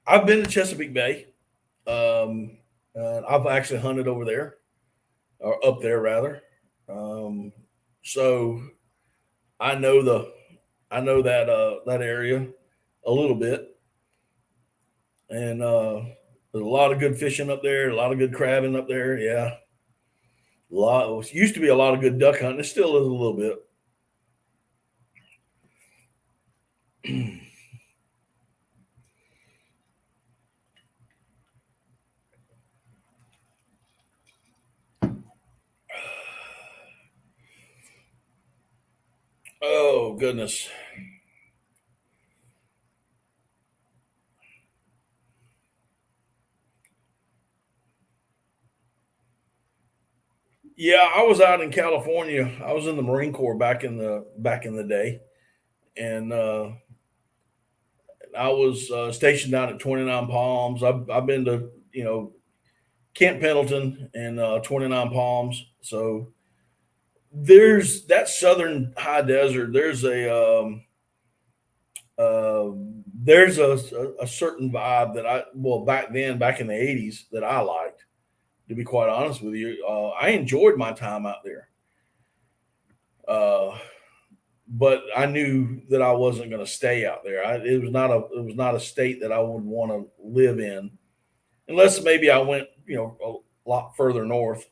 I've been to Chesapeake Bay. I've actually hunted over there, or up there rather. So I know that area a little bit, and there's a lot of good fishing up there, a lot of good crabbing up there. Yeah, used to be a lot of good duck hunting. It still is a little bit. Oh, goodness. Yeah, I was out in California. I was in the Marine Corps back in the day, and I was stationed down at 29 Palms. I've been to Camp Pendleton and 29 Palms. So there's that southern high desert. Uh, there's a certain vibe that back in the 80s that I liked. To be quite honest with you, I enjoyed my time out there. Uh, but I knew that I wasn't going to stay out there. It was not a state that I would want to live in, unless maybe I went a lot further north,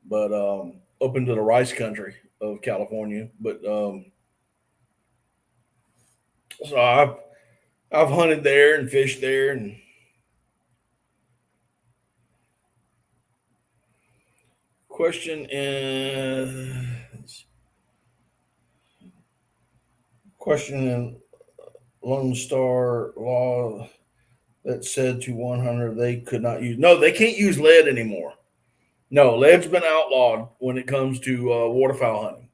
but up into the rice country of California. But so I've hunted there and fished there. And question is question in Lone Star law that said to 100 they could not use. No, they can't use lead anymore. No, lead's been outlawed when it comes to waterfowl hunting.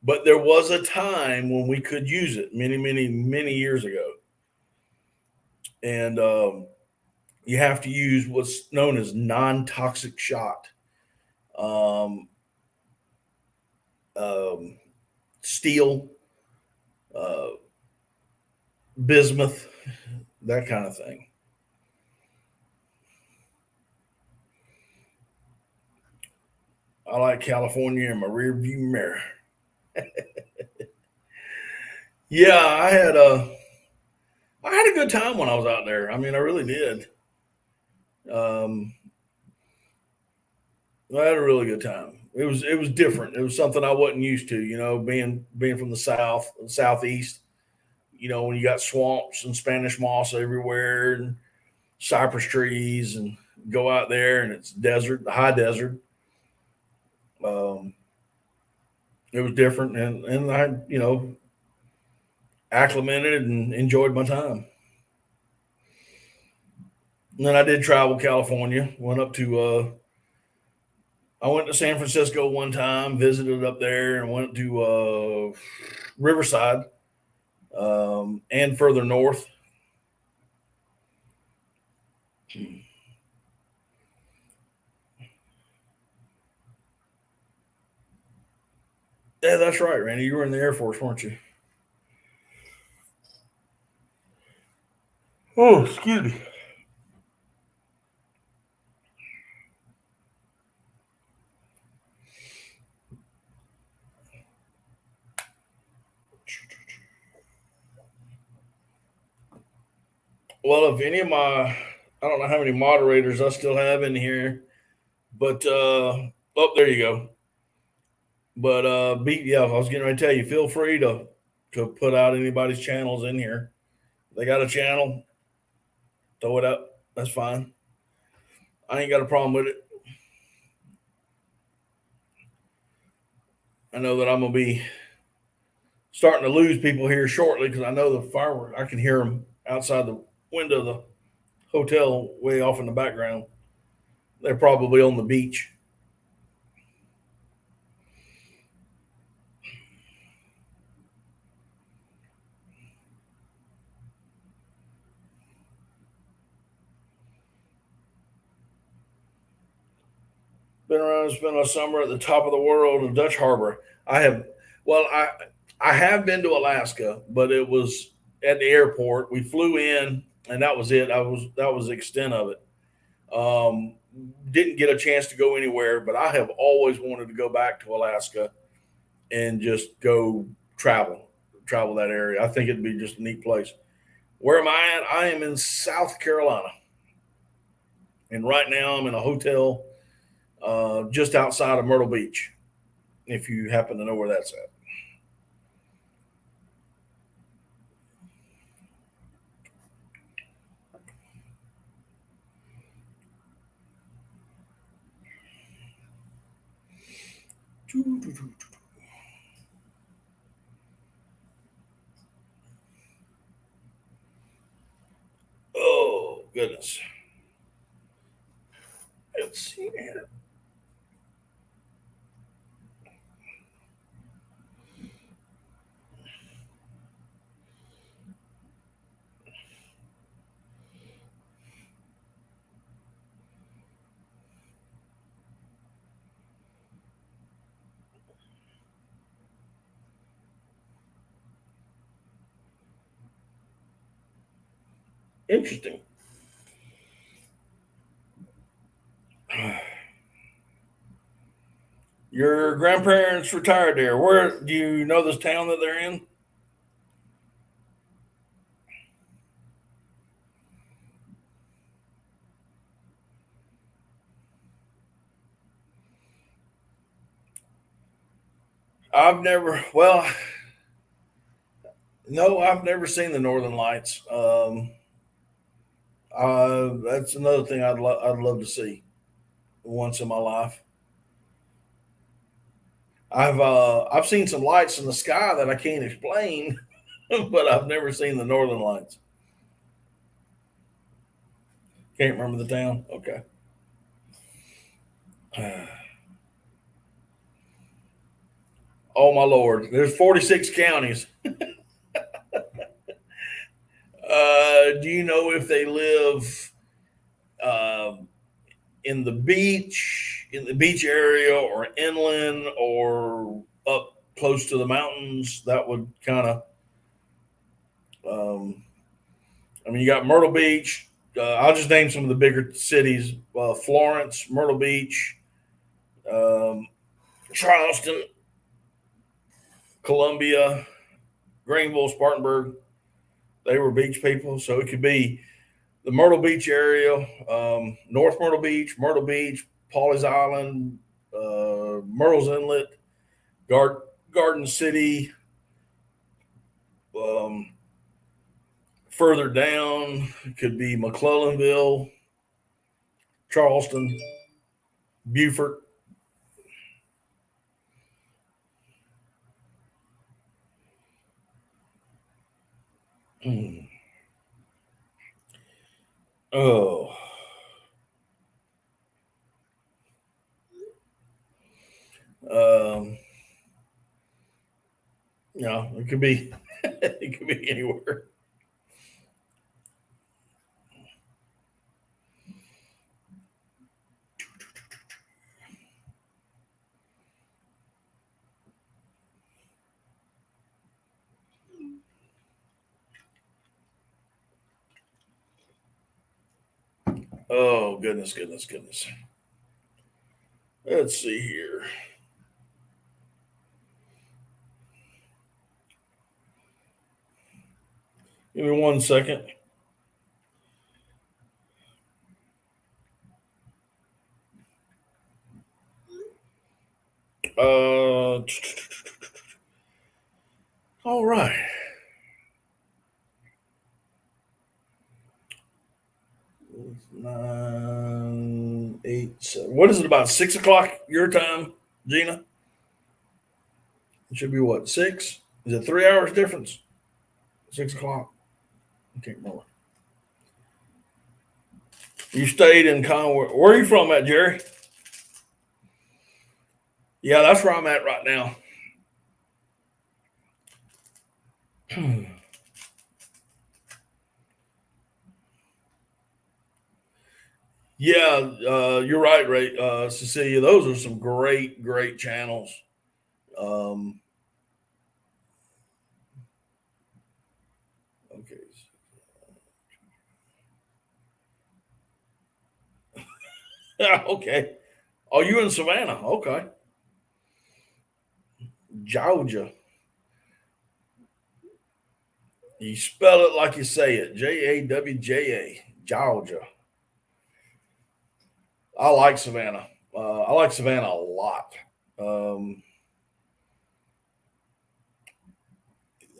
But there was a time when we could use it many, many, many years ago. And you have to use what's known as non-toxic shot. Um, Steel, uh, bismuth, that kind of thing. I like California in my rear view mirror. Yeah, I had a good time when I was out there. I mean, I really did. Um, I had a really good time. It was different. It was something I wasn't used to. Being from the southeast. When you got swamps and Spanish moss everywhere and cypress trees, and go out there and it's desert, the high desert. Um, it was different, and I acclimated and enjoyed my time. And then I did travel California. I went to San Francisco one time, visited up there, and went to Riverside, and further north. Yeah, that's right, Randy. You were in the Air Force, weren't you? Oh, excuse me. Well, if any of I don't know how many moderators I still have in here, but oh, there you go. But yeah, I was getting ready to tell you, feel free to put out anybody's channels in here. If they got a channel, throw it up. That's fine. I ain't got a problem with it. I know that I'm gonna be starting to lose people here shortly because I know the fireworks. I can hear them outside the window of the hotel way off in the background. They're probably on the beach. Been around and spent a summer at the top of the world in Dutch Harbor. I have, well, I have been to Alaska, but it was at the airport. We flew in, and that was it. That was the extent of it. Didn't get a chance to go anywhere, but I have always wanted to go back to Alaska and just go travel that area. I think it'd be just a neat place. Where am I at? I am in South Carolina, and right now I'm in a hotel just outside of Myrtle Beach. If you happen to know where that's at. goodness. Let's see here. Interesting. Your grandparents retired there. Where do you know this town that they're in? I've never. Well, no, I've never seen the Northern Lights. That's another thing I'd love to see once in my life. I've seen some lights in the sky that I can't explain, but I've never seen the Northern Lights. Can't remember the town. Okay. Oh my Lord! There's 46 counties. Do you know if they live in the beach area, or inland, or up close to the mountains? That would kind of. I mean, you got Myrtle Beach. I'll just name some of the bigger cities: Florence, Myrtle Beach, Charleston, Columbia, Greenville, Spartanburg. They were beach people, so it could be the Myrtle Beach area, North Myrtle Beach, Pawleys Island, Myrtle's Inlet, Garden City. Further down, it could be McClellanville, Charleston, Beaufort. Oh. Yeah, it could be it could be anywhere. Oh, goodness. Let's see here. Give me 1 second. All right. 9, 8, 7. What is it, about 6 o'clock your time, Gina? It should be what, 6? Is it 3 hours difference? 6 o'clock. I can't remember. You stayed in Conway. Where are you from at, Jerry? Yeah, that's where I'm at right now. Yeah, you're right, Ray. Cecilia, those are some great channels. Okay. Okay. Oh, you in Savannah? Okay. Georgia. You spell it like you say it. Jawja. Georgia. I like Savannah. I like Savannah a lot.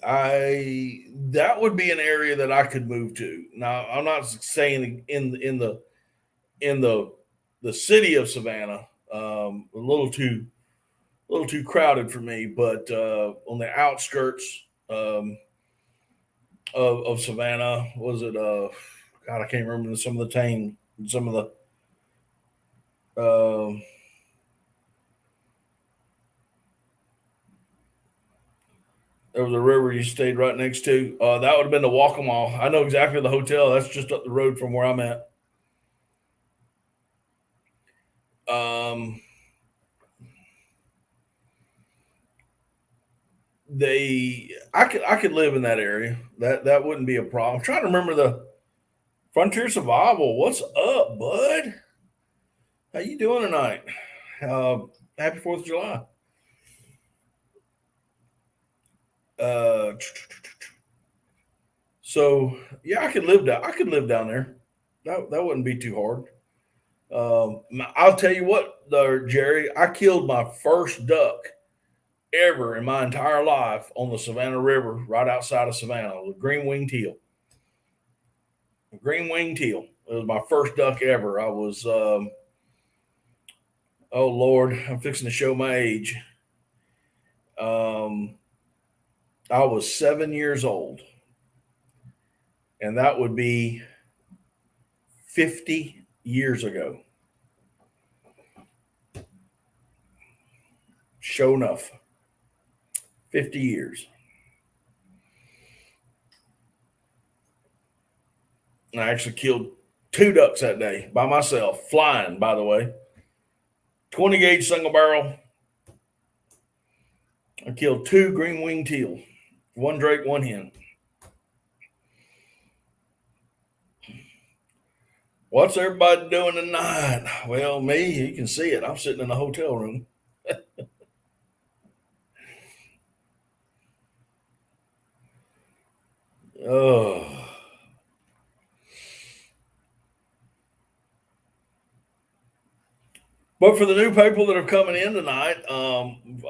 That would be an area that I could move to. Now, I'm not saying in the city of Savannah, a little too crowded for me, but on the outskirts of Savannah, was it God, I can't remember some of the there was a river you stayed right next to. That would have been the Waccamaw. I know exactly the hotel. That's just up the road from where I'm at. I could live in that area. That wouldn't be a problem. I'm trying to remember the Frontier Survival. What's up, bud? How you doing tonight? Happy 4th of July. So yeah, I could live down there. That wouldn't be too hard. I'll tell you what, though, Jerry, I killed my first duck ever in my entire life on the Savannah River, right outside of Savannah, with green winged teal. Green winged teal. It was my first duck ever. I was, oh Lord, I'm fixing to show my age. I was 7 years old, and that would be 50 years ago. Sure enough, 50 years. And I actually killed 2 ducks that day by myself, flying, by the way. 20 gauge single barrel. I killed 2 green winged teal, 1 drake, 1 hen. What's everybody doing tonight? Well, me, you can see it. I'm sitting in a hotel room. Oh. But for the new people that are coming in tonight,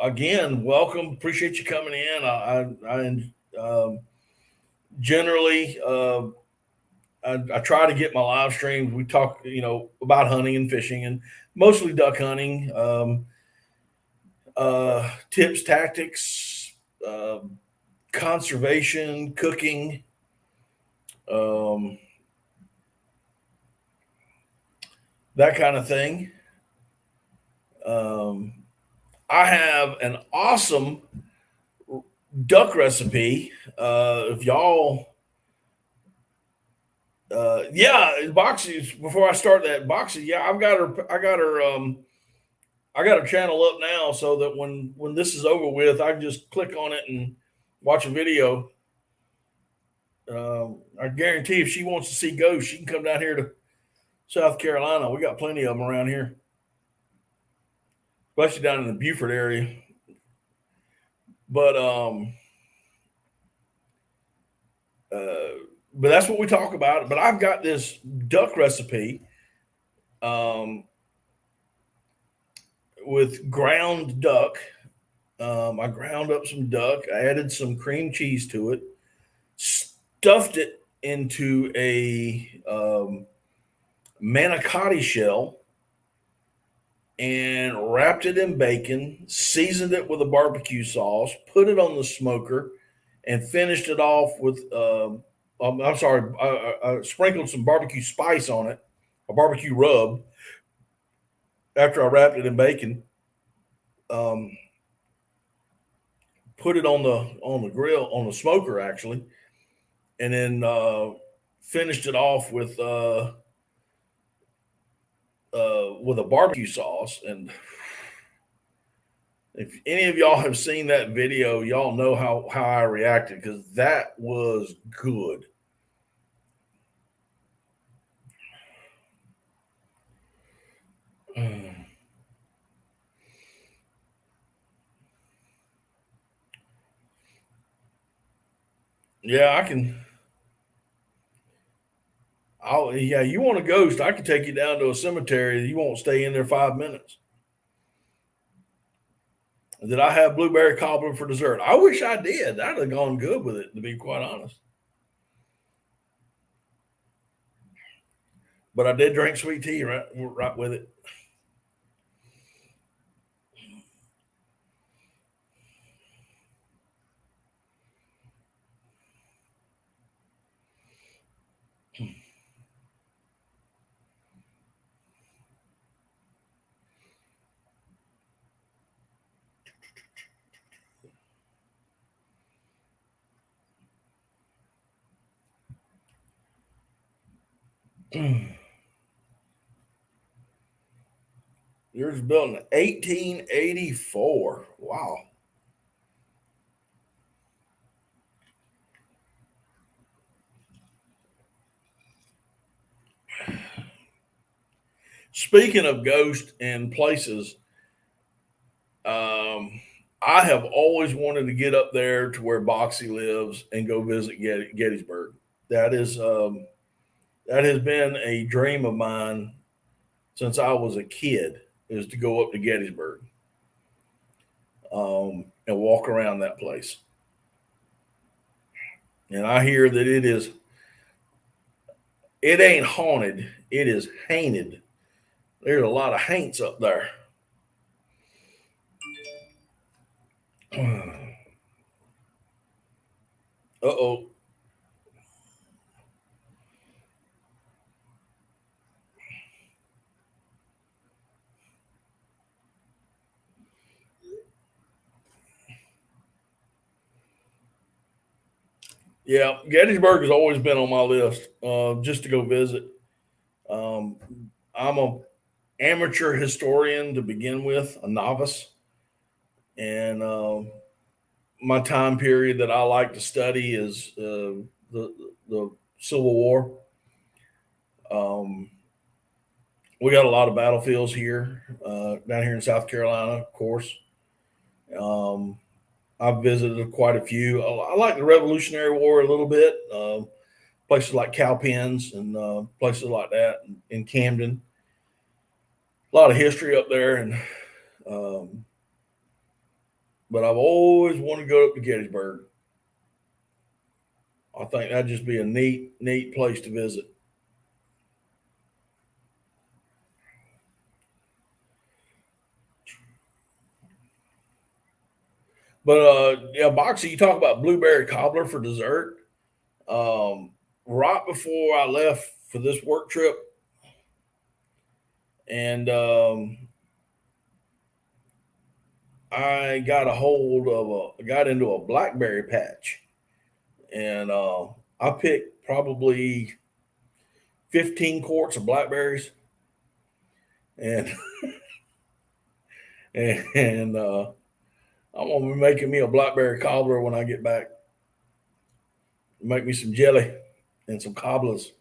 again, welcome. Appreciate you coming in. I generally I try to get my live streams. We talk, about hunting and fishing, and mostly duck hunting, tips, tactics, conservation, cooking, that kind of thing. I have an awesome duck recipe. If y'all, Boxy. Before I start that, Boxy, yeah, I got her channel up now, so that when this is over with, I can just click on it and watch a video. I guarantee if she wants to see ghosts, she can come down here to South Carolina. We got plenty of them around here, especially down in the Beaufort area. But that's what we talk about. But I've got this duck recipe with ground duck. I ground up some duck. I added some cream cheese to it, stuffed it into a manicotti shell, and wrapped it in bacon, seasoned it with a barbecue sauce, put it on the smoker, and finished it off with, I sprinkled some barbecue spice on it, a barbecue rub, after I wrapped it in bacon. Put it on the grill, on the smoker, actually, and then finished it off with a barbecue sauce. And if any of y'all have seen that video, y'all know how I reacted, because that was good. Yeah, I can. Yeah, you want a ghost? I can take you down to a cemetery. You won't stay in there 5 minutes. Did I have blueberry cobbler for dessert? I wish I did. I'd have gone good with it, to be quite honest. But I did drink sweet tea right with it. Yours was built in 1884. Wow. Speaking of ghosts and places, I have always wanted to get up there to where Boxy lives and go visit Gettysburg. That is that has been a dream of mine since I was a kid, is to go up to Gettysburg and walk around that place. And I hear that it ain't haunted, it is hainted. There's a lot of haints up there. Uh-oh. Yeah, Gettysburg has always been on my list just to go visit. Um, I'm a amateur historian to begin with, a novice, and my time period that I like to study is the Civil War. Um, we got a lot of battlefields here, down here in South Carolina, of course. Um, I've visited quite a few. I like the Revolutionary War a little bit. Places like Cowpens and places like that in Camden. A lot of history up there, and but I've always wanted to go up to Gettysburg. I think that'd just be a neat place to visit. But yeah, Boxy, you talk about blueberry cobbler for dessert. Right before I left for this work trip, and I got into a blackberry patch, and I picked probably 15 quarts of blackberries, and and I'm gonna be making me a blackberry cobbler when I get back. Make me some jelly and some cobblers.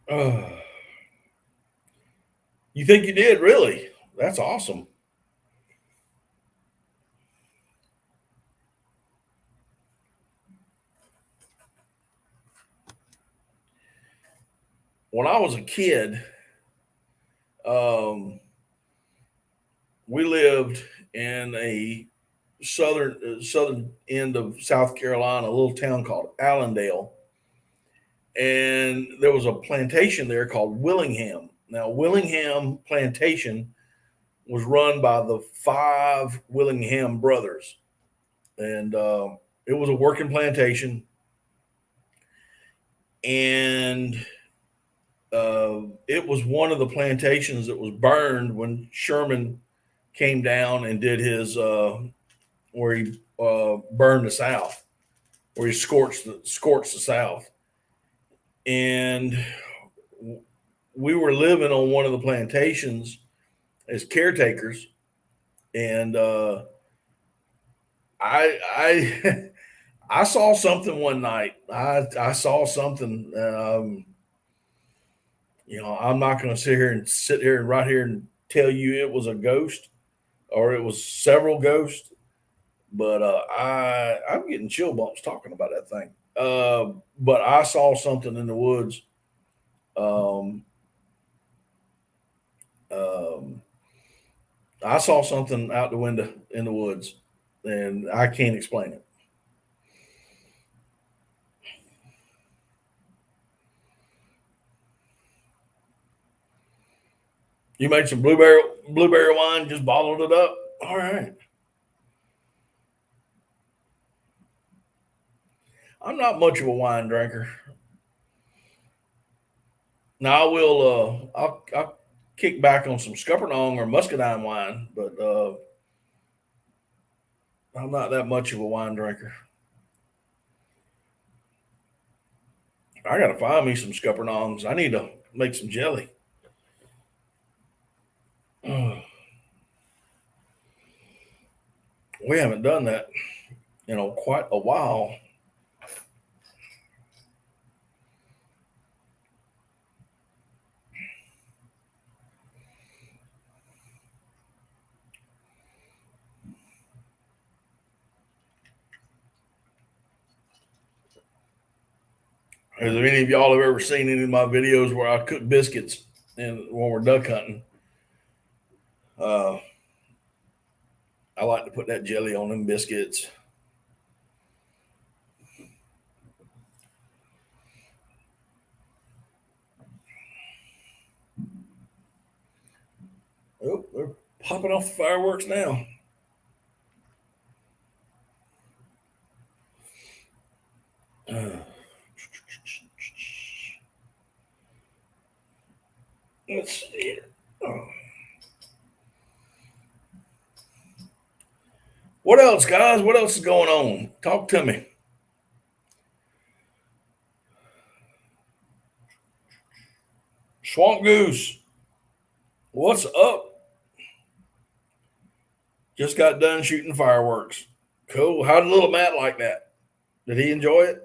Uh, you think you did, really? That's awesome. When I was a kid, um, we lived in a southern end of South Carolina, a little town called Allendale, and there was a plantation there called Willingham. Now, Willingham Plantation was run by the five Willingham brothers, and it was a working plantation, and it was one of the plantations that was burned when Sherman came down and did his where he burned the South, where he scorched the South, and we were living on one of the plantations as caretakers, and I I saw something one night. I saw something. I'm not going to sit here and right here and tell you it was a ghost or it was several ghosts, but I'm getting chill bumps talking about that thing. But I saw something in the woods. Um, um, I saw something out the window in the woods, and I can't explain it. You made some blueberry wine, just bottled it up. All right. I'm not much of a wine drinker. Now I will. I'll kick back on some Scuppernong or Muscadine wine, but I'm not that much of a wine drinker. I gotta find me some scuppernongs. I need to make some jelly. We haven't done that in quite a while. Has there any of y'all have ever seen any of my videos where I cook biscuits and when we're duck hunting? I like to put that jelly on them biscuits. Oh, they're popping off the fireworks now. Let's see here. What else, guys? What else is going on? Talk to me. Swamp Goose, what's up? Just got done shooting fireworks. Cool. How did little Matt like that? Did he enjoy it?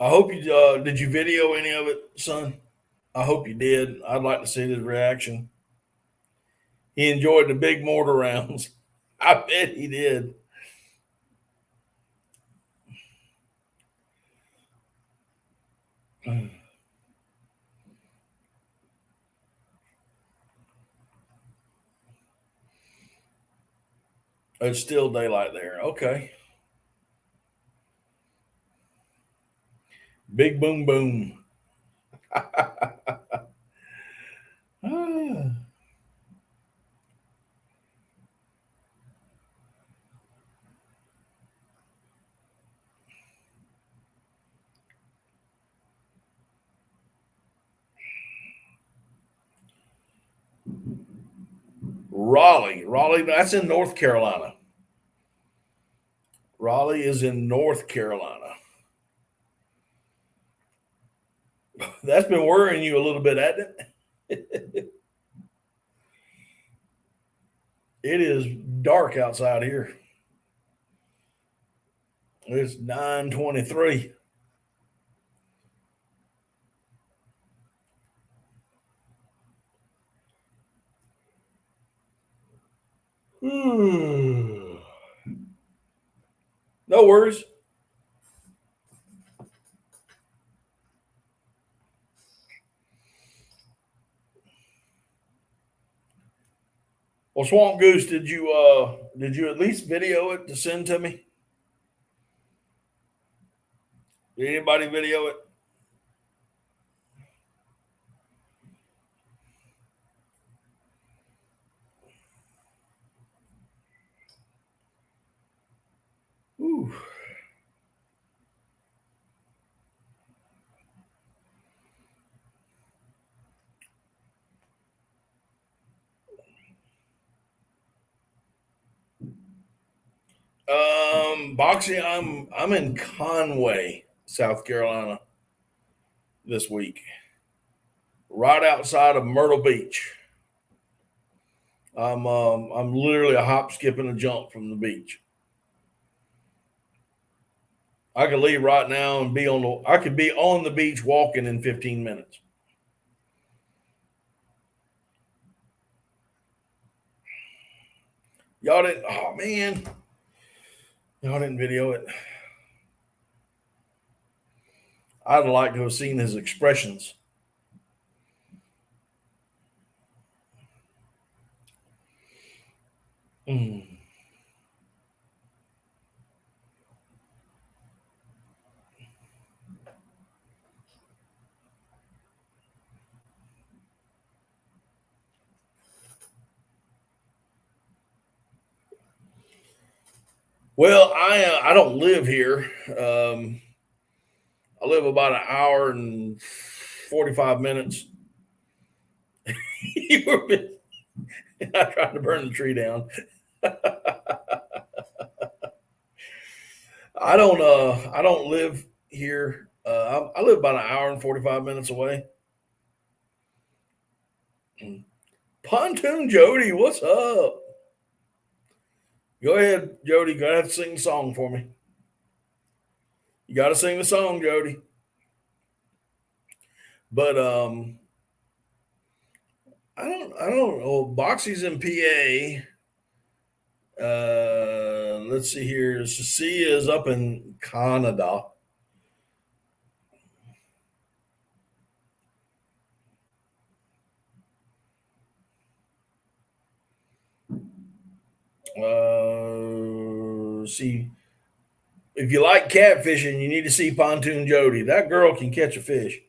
I hope you did. You video any of it, son? I hope you did. I'd like to see his reaction. He enjoyed the big mortar rounds. I bet he did. It's still daylight there. Okay. Big boom boom. Raleigh, that's in North Carolina. Raleigh is in North Carolina. That's been worrying you a little bit, hasn't it? It is dark outside here. It's 9:23. No worries. Well, Swamp Goose, did you at least video it to send to me? Did anybody video it? Ooh. Boxing, I'm in Conway, South Carolina this week. Right outside of Myrtle Beach. I'm literally a hop, skip, and a jump from the beach. I could leave right now and I could be on the beach walking in 15 minutes. Y'all didn't, oh man. Y'all didn't video it. I'd like to have seen his expressions. Well, I don't live here. I live about an hour and 45 minutes. You were I tried to burn the tree down. I don't live here. I live about an hour and 45 minutes away. Pontoon Jody, what's up? Go ahead, Jody. Gonna have to sing the song for me. You got to sing the song, Jody. But I don't know. Boxy's in PA. Let's see here. Cecilia is up in Canada. See, if you like catfishing, you need to see Pontoon Jody. That girl can catch a fish.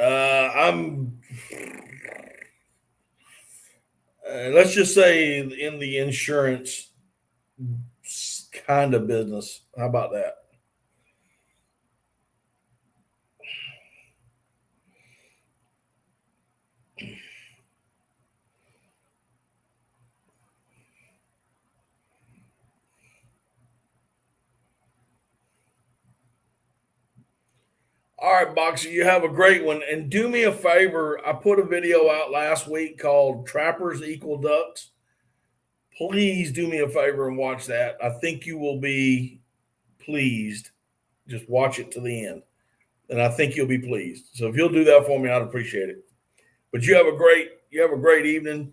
I'm let's just say in the insurance kind of business. How about that? All right, Boxer, you have a great one. And do me a favor. I put a video out last week called Trappers Equal Ducks. Please do me a favor and watch that. I think you will be pleased. Just watch it to the end. And I think you'll be pleased. So if you'll do that for me, I'd appreciate it. But you have a great evening.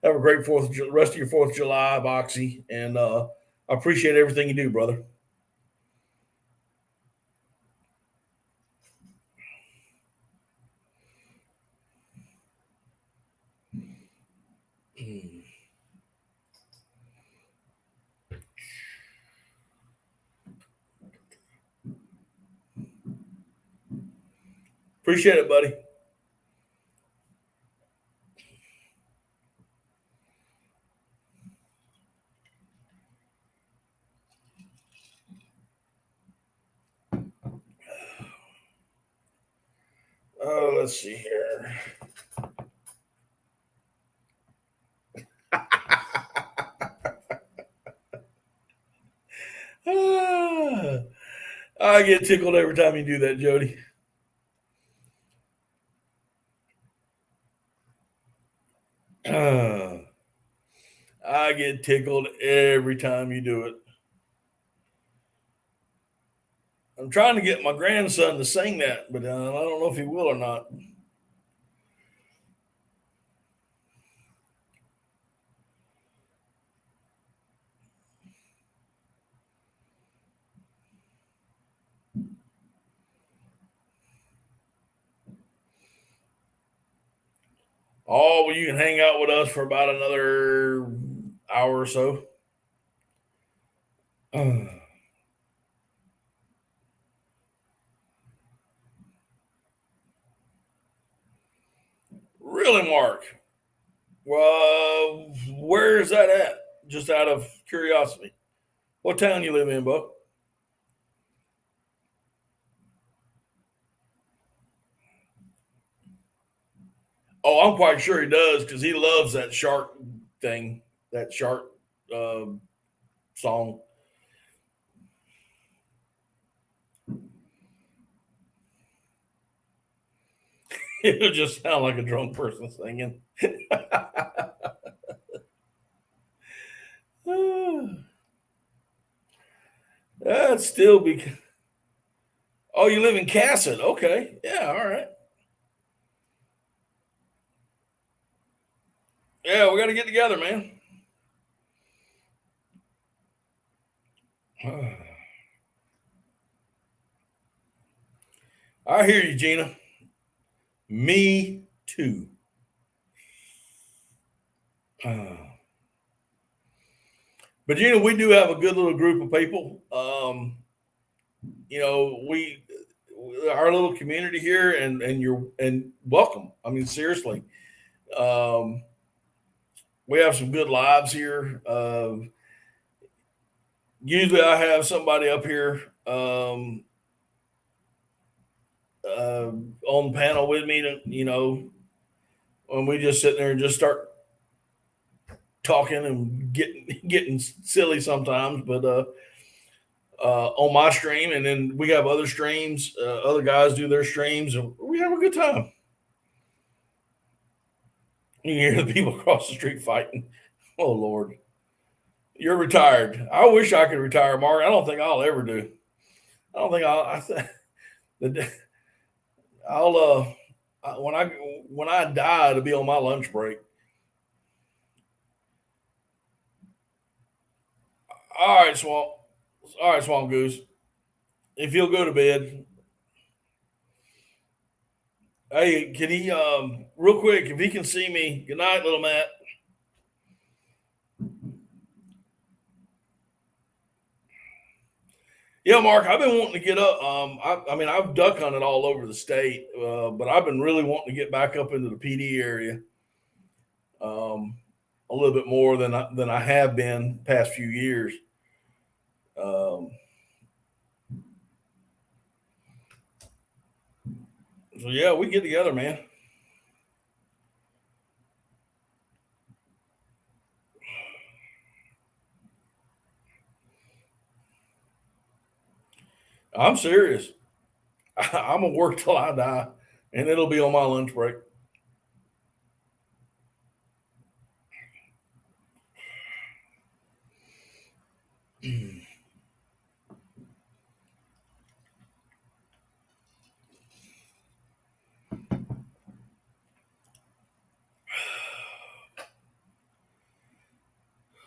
Have a great rest of your 4th of July, Boxy. And I appreciate everything you do, brother. Appreciate it, buddy. Oh, let's see here. I get tickled every time you do that, Jody. I get tickled every time you do it. I'm trying to get my grandson to sing that, but I don't know if he will or not. Oh, well, you can hang out with us for about another hour or so. Really, Mark? Well, where is that at? Just out of curiosity. What town you live in, Bo? Oh, I'm quite sure he does because he loves that shark thing, that shark song. It'll just sound like a drunk person singing. That'd still be. Oh, you live in Cassett? Okay, yeah, all right. Yeah, we got to get together, man. I hear you, Gina. Me too. But Gina, we do have a good little group of people. We our little community here, and welcome. I mean, seriously. we have some good lives here. Usually I have somebody up here on the panel with me to, when we just sit there and just start talking and getting silly sometimes, but on my stream, and then we have other streams, other guys do their streams, and we have a good time. You can hear the people across the street fighting. Oh Lord, you're retired. I wish I could retire, Mark. I don't think I'll ever do. I don't think I'll when I die, to be on my lunch break. All right, Swamp. All right, Swamp Goose. If you'll go to bed. Hey, can he real quick, if he can see me? Good night, little Matt. Yeah, Mark, I've been wanting to get up. I mean, I've duck hunted all over the state, but I've been really wanting to get back up into the PD area a little bit more than I have been past few years. So yeah, we get together, man. I'm serious. I'm gonna work till I die, and it'll be on my lunch break.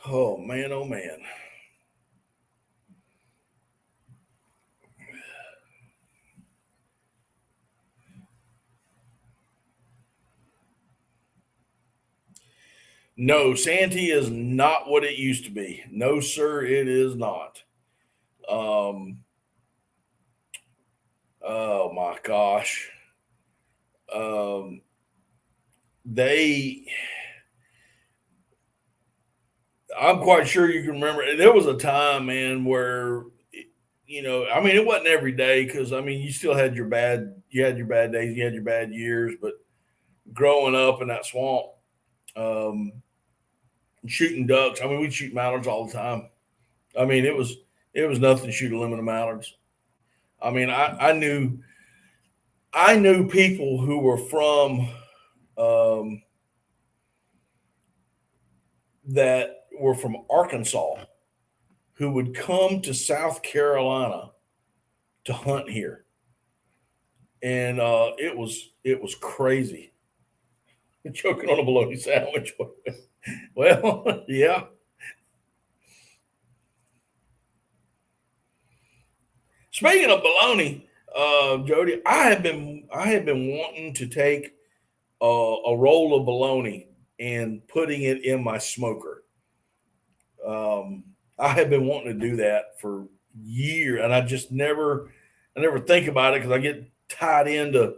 Oh man, oh man. No, Santee is not what it used to be. No, sir, it is not. Oh my gosh. They I'm quite sure you can remember. There was a time, man, where I mean, it wasn't every day because I mean, you still had your you had your bad days, you had your bad years, but growing up in that swamp, um, shooting ducks. I mean, we'd shoot mallards all the time. I mean, it was nothing to shoot a limit of mallards. I mean, I knew people who were from that were from Arkansas who would come to South Carolina to hunt here, and it was crazy. Choking on a bologna sandwich. Well, yeah. Speaking of bologna, Jody, I have been wanting to take a roll of bologna and putting it in my smoker. I have been wanting to do that for years, and I never think about it because I get tied into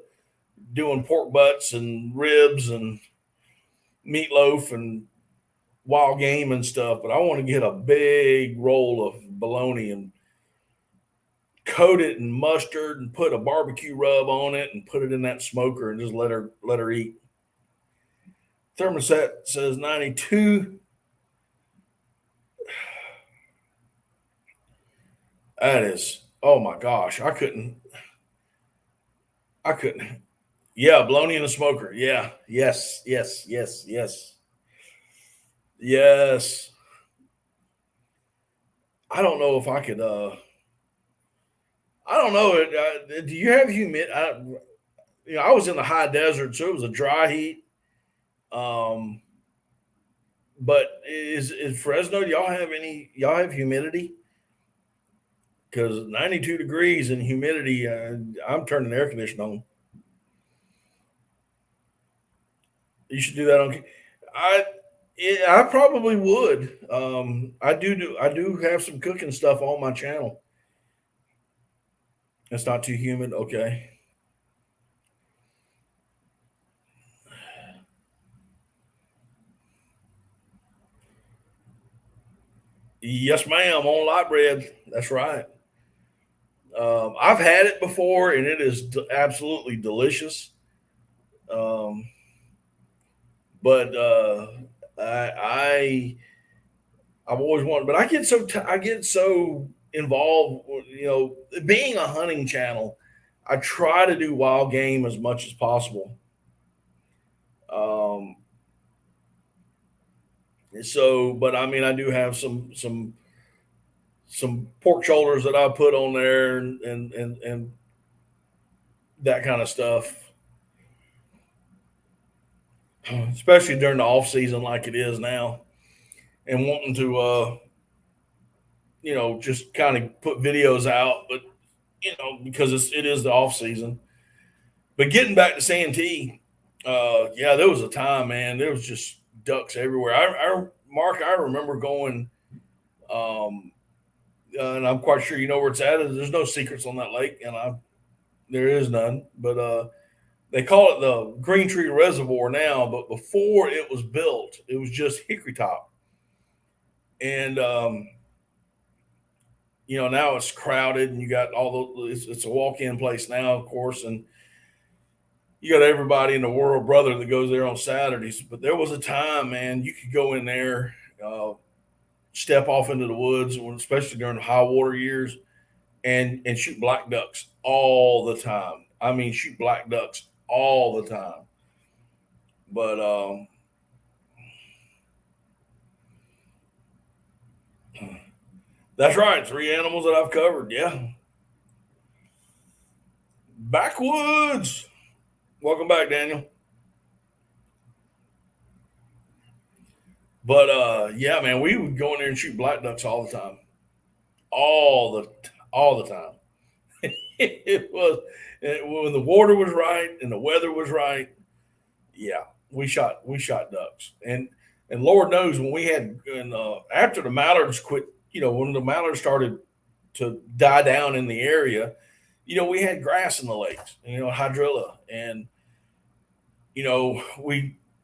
doing pork butts and ribs and meatloaf and wild game and stuff. But I want to get a big roll of bologna and coat it in mustard and put a barbecue rub on it and put it in that smoker and just let her eat. Thermostat says 92. That is, oh my gosh, I couldn't. Yeah, bologna in a smoker. Yeah, yes. I don't know if I could. I don't know. Do you have humid? I was in the high desert, so it was a dry heat. But is Fresno? Do y'all have any? Y'all have humidity? Because 92 degrees and humidity, I'm turning the air conditioner on. You should do that on. I probably would. I do have some cooking stuff on my channel. It's not too humid. Okay. Yes, ma'am. On light bread. That's right. I've had it before, and it is absolutely delicious. Um, but I I've always wanted, but I get so involved. Being a hunting channel, I try to do wild game as much as possible. Um, but I mean, I do have some pork shoulders that I put on there and that kind of stuff, especially during the off season like it is now, and wanting to just kind of put videos out, but because it is the off season. But getting back to Santee, yeah, there was a time, man. There was just ducks everywhere. Mark, I remember going, and I'm quite sure you know where it's at. There's no secrets on that lake, and there is none. But they call it the Green Tree Reservoir now. But before it was built, it was just hickory top, and now it's crowded, and you got it's a walk-in place now, of course, and you got everybody in the world, brother, that goes there on Saturdays. But there was a time, man, you could go in there, step off into the woods, especially during the high water years, and shoot black ducks all the time. I mean, shoot black ducks all the time. But that's right, 3 animals that I've covered. Yeah, backwoods. Welcome back, Daniel. But yeah, man, we would go in there and shoot black ducks all the time, all the time. It was when the water was right and the weather was right. Yeah, we shot ducks, and Lord knows when we had after the mallards quit, when the mallards started to die down in the area, we had grass in the lakes, hydrilla, and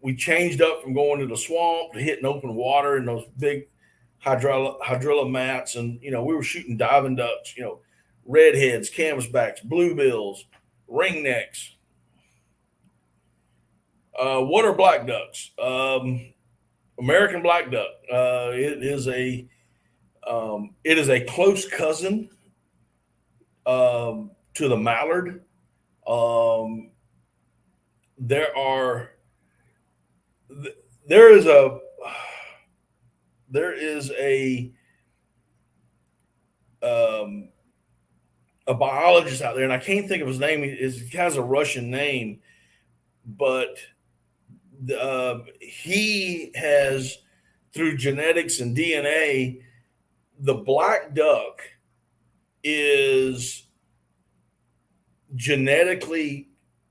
we changed up from going to the swamp to hitting open water in those big hydrilla mats, and we were shooting diving ducks, redheads, canvasbacks, bluebills, ringnecks. What are black ducks? American black duck. It is a close cousin to the mallard. There is a biologist out there, and I can't think of his name. He has a Russian name, but he has, through genetics and DNA, the black duck is genetically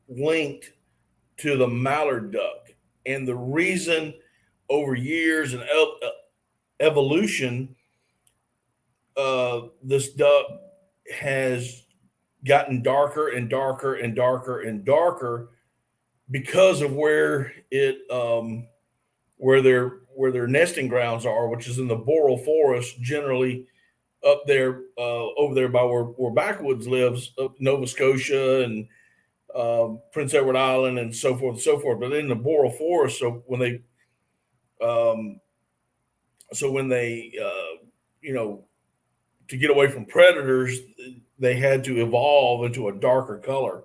linked to the mallard duck. And the reason over years and evolution, this duck has gotten darker and darker and darker and darker because of where their nesting grounds are, which is in the boreal forest, generally up there, over there by where Backwoods lives, up Nova Scotia and Prince Edward Island and so forth and so forth. But in the boreal forest, so when they to get away from predators, they had to evolve into a darker color.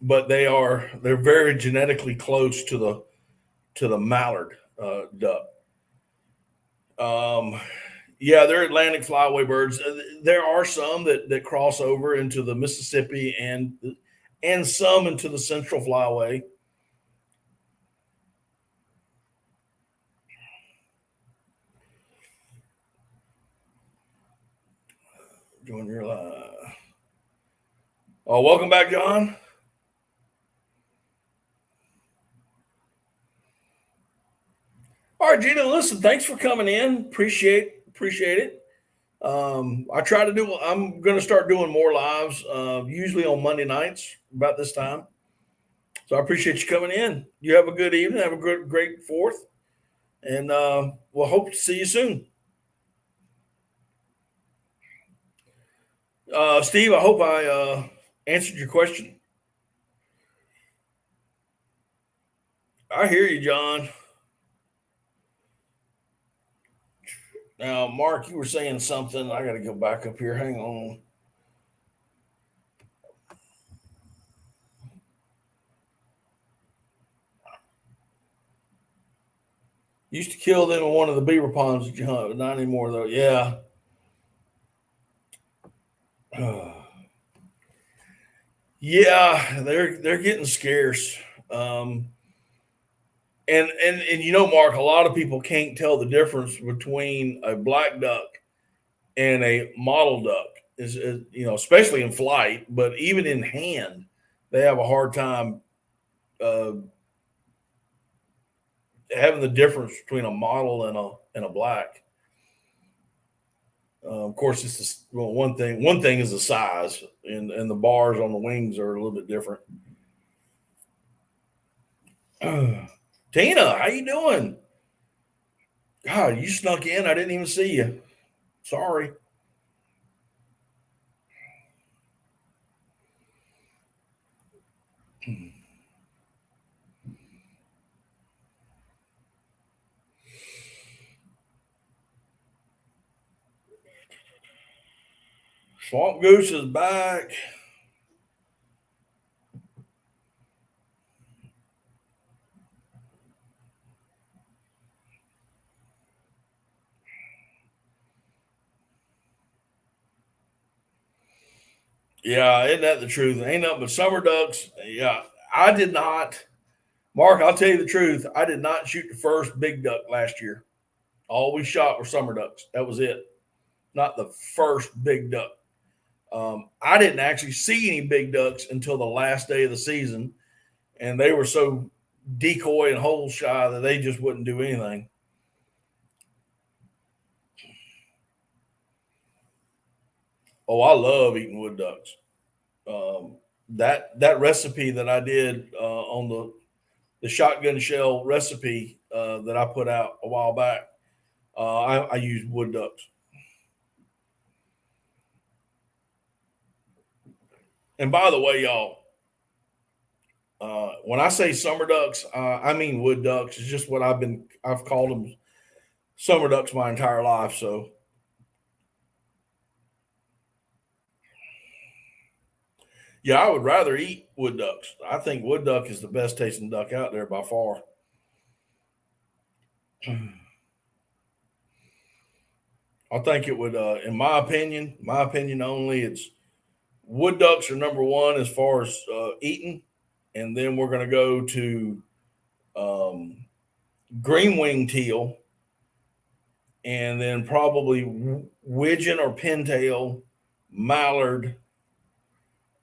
But they're very genetically close to the mallard duck. Yeah, they're Atlantic flyaway birds. There are some that cross over into the Mississippi and some into the central flyway. Join your live. Oh, welcome back, John. All right, Gina, listen, thanks for coming in. Appreciate it. I'm going to start doing more lives, usually on Monday nights about this time. So I appreciate you coming in. You have a good evening. Have a great 4th. And we'll hope to see you soon. Steve, I hope I answered your question. I hear you, John. Now, Mark, you were saying something. I got to go back up here. Hang on. Used to kill them in one of the beaver ponds that you hunt, but not anymore though. Yeah. Yeah, they're getting scarce. And you know, Mark, a lot of people can't tell the difference between a black duck and a model duck. Is you know, especially in flight, but even in hand, they have a hard time uh, having the difference between a model and a black. Of course, it's just, well, one thing. One thing is the size, and the bars on the wings are a little bit different. Tina, how you doing? God, you snuck in. I didn't even see you. Sorry. Swamp Goose is back. Yeah, isn't that the truth? Ain't nothing but summer ducks. Yeah, I did not. Mark, I'll tell you the truth. I did not shoot the first big duck last year. All we shot were summer ducks. That was it. Not the first big duck. I didn't actually see any big ducks until the last day of the season, and they were so decoy and hole shy that they just wouldn't do anything. Oh, I love eating wood ducks. That recipe that I did on the shotgun shell recipe that I put out a while back, I used wood ducks. And by the way, y'all, when I say summer ducks, I mean wood ducks. It's just what I've called them summer ducks my entire life. So yeah, I would rather eat wood ducks. I think wood duck is the best tasting duck out there by far. I think it would, in my opinion only, it's wood ducks are number one as far as eating, and then we're going to go to um, green wing teal, and then probably widgeon or pintail, mallard,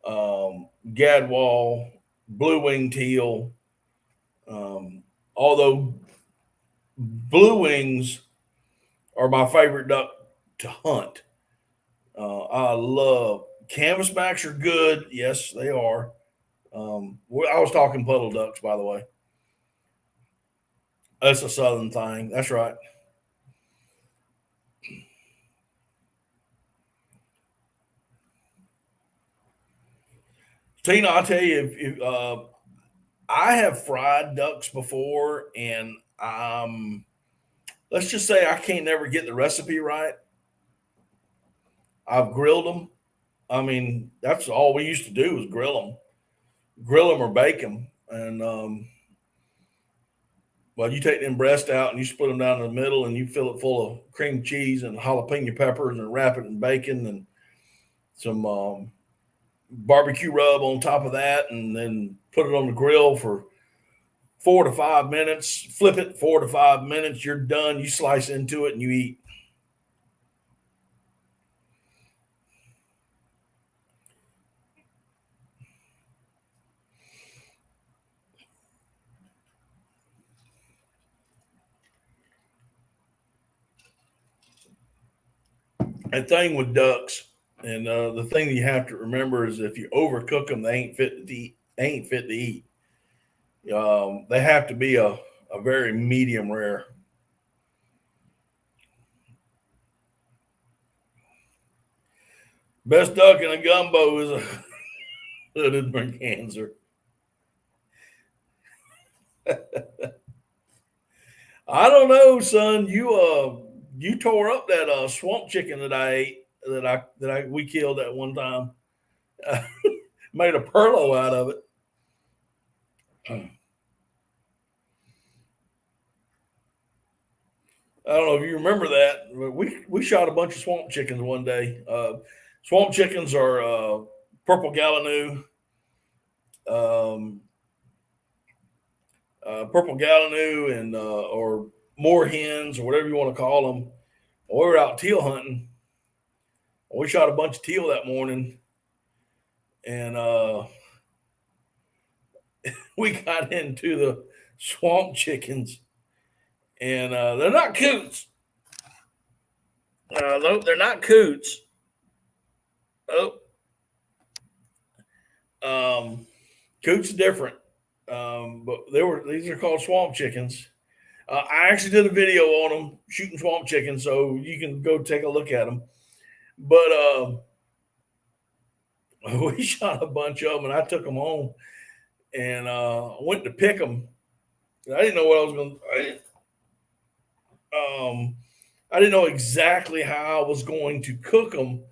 gadwall, blue wing teal. Although blue wings are my favorite duck to hunt. I love canvasbacks are good. Yes, they are. I was talking puddle ducks, by the way. That's a southern thing. That's right. Tina, I'll tell you, if I have fried ducks before, and let's just say I can't never get the recipe right. I've grilled them. I mean, that's all we used to do was grill them or bake them, and well, you take them breasts out and you split them down in the middle, and you fill it full of cream cheese and jalapeno peppers, and wrap it in bacon and some barbecue rub on top of that, and then put it on the grill for 4 to 5 minutes. Flip it 4 to 5 minutes. You're done. You slice into it and you eat. And thing with ducks, and the thing that you have to remember is if you overcook them, they ain't fit to eat. They ain't fit to eat. They have to be a very medium rare. Best duck in a gumbo is a hooded merganser. I don't know, son. You tore up that swamp chicken that I ate we killed at one time. Made a perlo out of it. I don't know if you remember that. But we shot a bunch of swamp chickens one day. Swamp chickens are purple Gallinoo, and or moor hens or whatever you want to call them. We were out teal hunting. We shot a bunch of teal that morning, and we got into the swamp chickens, and they're not coots. They're not coots. Coots are different, but these are called swamp chickens. I actually did a video on them shooting swamp chickens, so you can go take a look at them. But we shot a bunch of them, and I took them home and went to pick them. I didn't know what I was going to. I didn't know exactly how I was going to cook them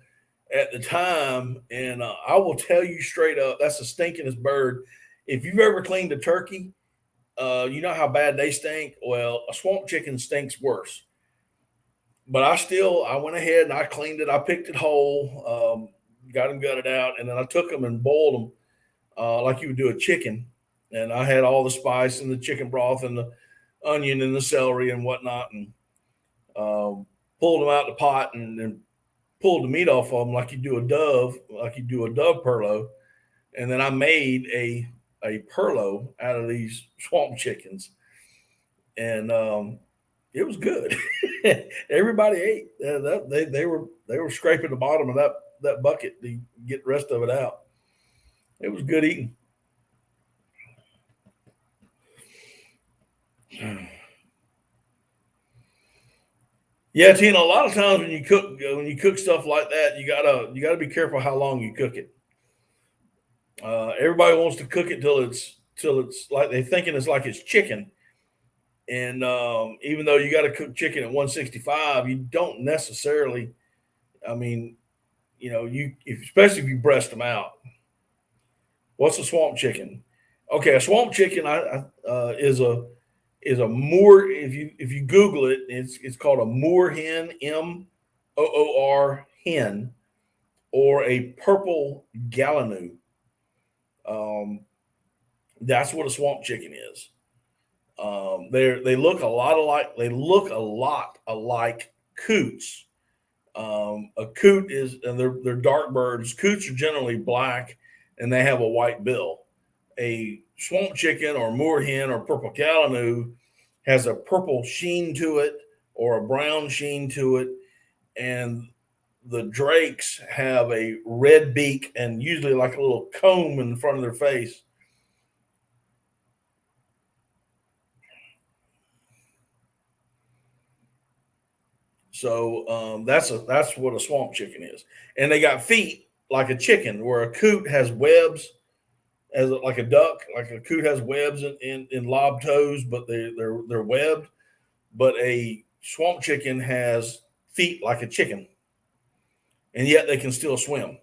at the time, and I will tell you straight up, that's the stinkingest bird. If you've ever cleaned a turkey, you know how bad they stink. Well, a swamp chicken stinks worse. But I went ahead and I cleaned it. I picked it whole, got them gutted out, and then I took them and boiled them like you would do a chicken. And I had all the spice and the chicken broth and the onion and the celery and whatnot, and pulled them out the pot and then pulled the meat off of them like you do a dove perlo. And then I made a perlo out of these swamp chickens, and it was good. Everybody ate. They were scraping the bottom of that bucket to get the rest of it out. It was good eating. Yeah, Tina. A lot of times when you cook stuff like that, you gotta be careful how long you cook it. Everybody wants to cook it till it's like they're thinking it's like it's chicken. And even though you got to cook chicken at 165, you don't necessarily. I mean, especially if you breast them out. What's a swamp chicken? Okay, a swamp chicken is a moor. If you Google it, it's called a moor hen, MOOR hen, or a purple Gallinoo. That's what a swamp chicken is. They look a lot alike coots. A coot is, and they're dark birds. Coots are generally black, and they have a white bill. A swamp chicken or moor hen or purple Gallinoo has a purple sheen to it or a brown sheen to it, and the drakes have a red beak and usually like a little comb in front of their face. So that's what a swamp chicken is, and they got feet like a chicken, where a coot has webs, like a duck. Like a coot has webs in lob toes, but they're webbed. But a swamp chicken has feet like a chicken, and yet they can still swim.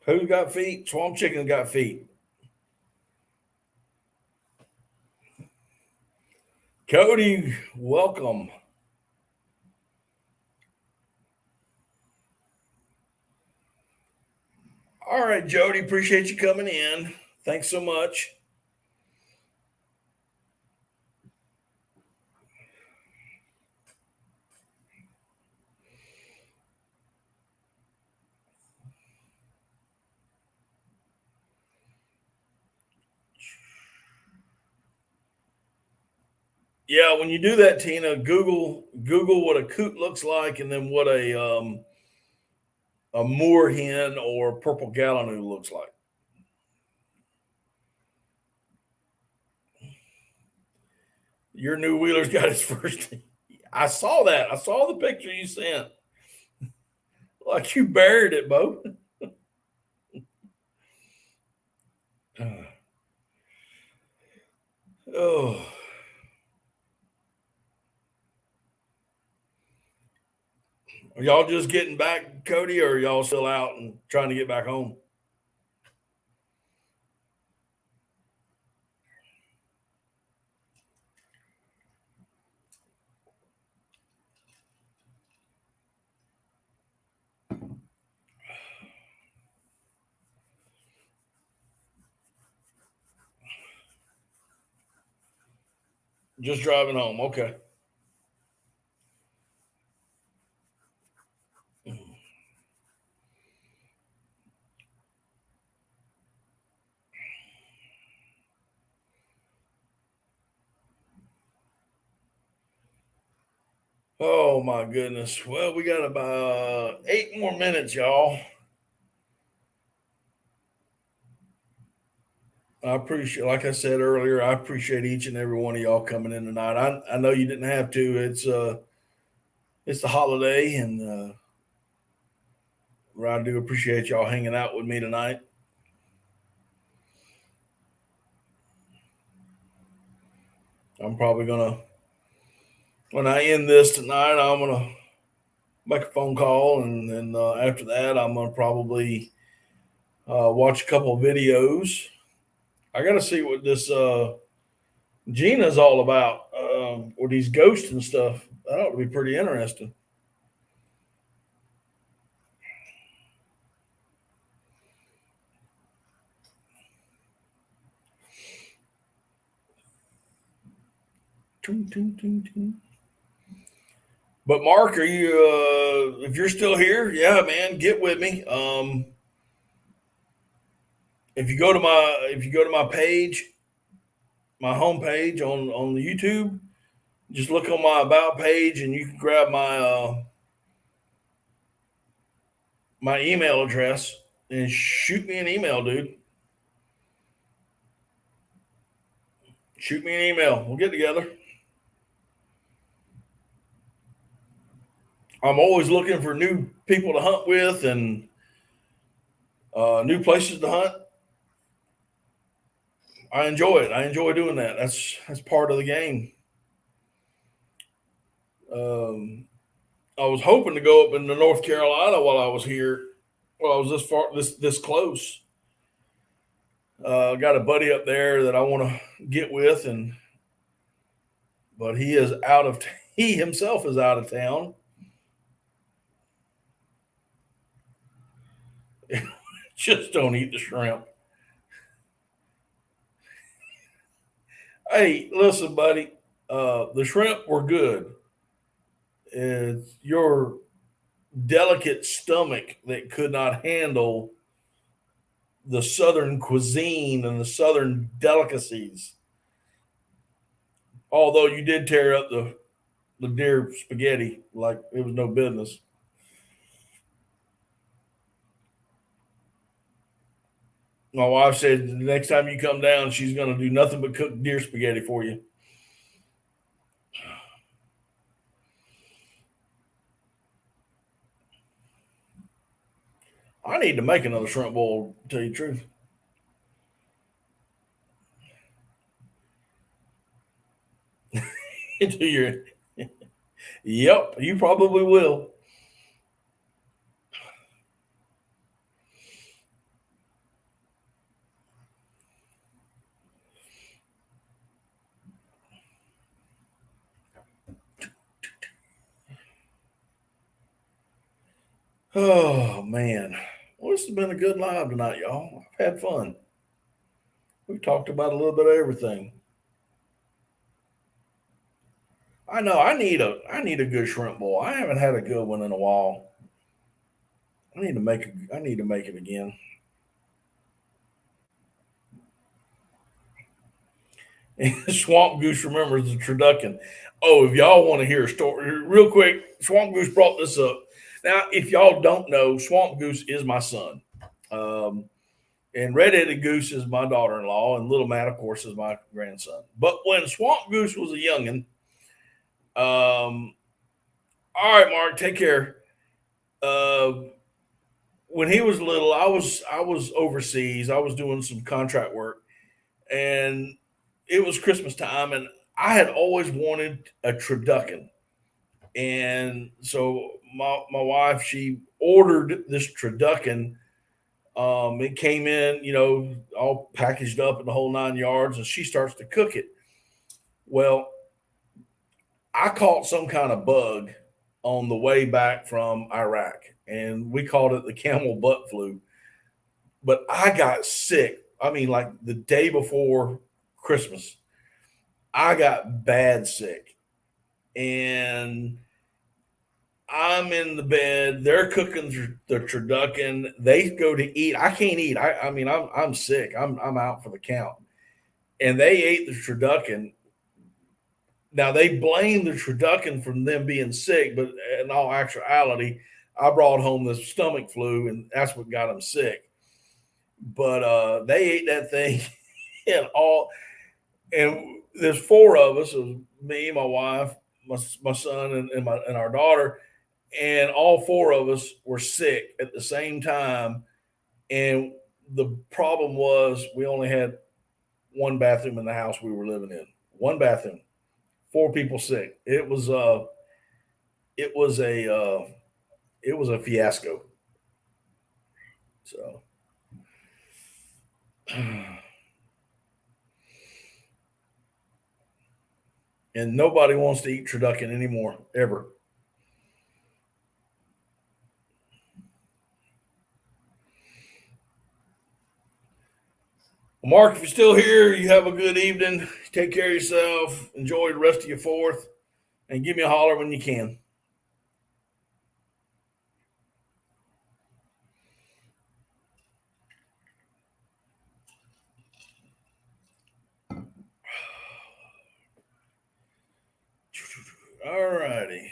Who's got feet? Swamp chicken got feet. Cody, welcome. All right, Jody, appreciate you coming in. Thanks so much. Yeah, when you do that, Tina, Google what a coot looks like, and then what a moor hen or purple Gallinoo looks like. Your new wheeler's got his first. I saw that. I saw the picture you sent. Like you buried it, Bo. Oh. Are y'all just getting back, Cody, or are y'all still out and trying to get back home? Just driving home. Okay. Oh my goodness. Well, we got about 8 more minutes, y'all. I appreciate, like I said earlier, I appreciate each and every one of y'all coming in tonight. I know you didn't have to. It's the holiday, and I do appreciate y'all hanging out with me tonight. I'm probably gonna, when I end this tonight, I'm gonna make a phone call, and then after that, I'm gonna probably watch a couple of videos. I gotta see what this Gina's all about with these ghosts and stuff. That ought to be pretty interesting. But Mark, are you? If you're still here, yeah, man, get with me. If you go to my page, my homepage on the YouTube, just look on my about page, and you can grab my my email address and shoot me an email, dude. Shoot me an email. We'll get together. I'm always looking for new people to hunt with and new places to hunt. I enjoy it. I enjoy doing that. That's part of the game. I was hoping to go up into North Carolina while I was here. Well, I was this close. Got a buddy up there that I want to get with, but he is out of. He himself is out of town. Just don't eat the shrimp. Hey, listen, buddy. The shrimp were good. It's your delicate stomach that could not handle the Southern cuisine and the Southern delicacies. Although you did tear up the deer spaghetti like it was no business. My wife said the next time you come down, she's going to do nothing but cook deer spaghetti for you. I need to make another shrimp boil, to tell you the truth. Yep, you probably will. Oh man, well, this has been a good live tonight, y'all. I've had fun. We've talked about a little bit of everything. I know I need a good shrimp boil. I haven't had a good one in a while. I need to make it again. Swamp Goose remembers the turducken. Oh, if y'all want to hear a story real quick, Swamp Goose brought this up. Now, if y'all don't know, Swamp Goose is my son. And Red-Headed Goose is my daughter-in-law, and Little Matt, of course, is my grandson. But when Swamp Goose was a youngin', all right, Mark, take care. When he was little, I was overseas. I was doing some contract work, and it was Christmas time, and I had always wanted a turducken. And so my wife, she ordered this turducken. It came in, all packaged up in the whole 9 yards, and she starts to cook it. Well, I caught some kind of bug on the way back from Iraq, and we called it the camel butt flu. But I got sick. I mean, like the day before Christmas, I got bad sick. And I'm in the bed. They're cooking the turducken. They go to eat. I can't eat. I mean, I'm sick. I'm out for the count. And they ate the turducken. Now they blame the turducken from them being sick, but in all actuality, I brought home this stomach flu, and that's what got them sick. But they ate that thing, and there's four of us: it was me, my wife, my son, and our daughter. And all four of us were sick at the same time. And the problem was we only had one bathroom in the house we were living in. One bathroom, 4 people sick. It was a fiasco. So and nobody wants to eat turducken anymore, ever. Mark, if you're still here, you have a good evening. Take care of yourself. Enjoy the rest of your 4th. And give me a holler when you can. All righty.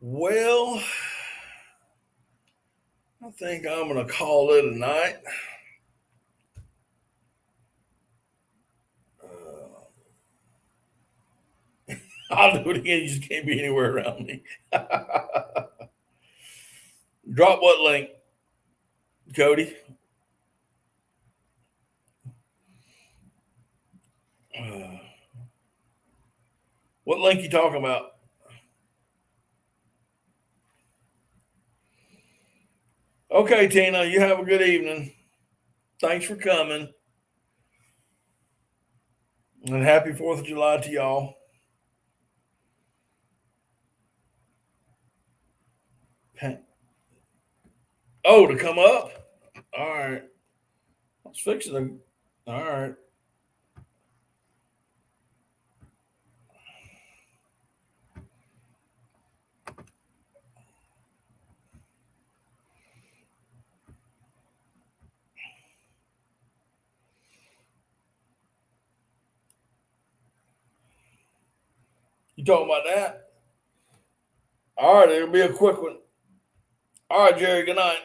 Well, I think I'm going to call it a night. I'll do it again. You just can't be anywhere around me. Drop what link, Cody? What link you talking about? Okay, Tina, you have a good evening. Thanks for coming. And happy 4th of July to y'all. Oh, to come up? All right. I was fixing them. All right. You talking about that? All right, it'll be a quick one. All right, Jerry, good night.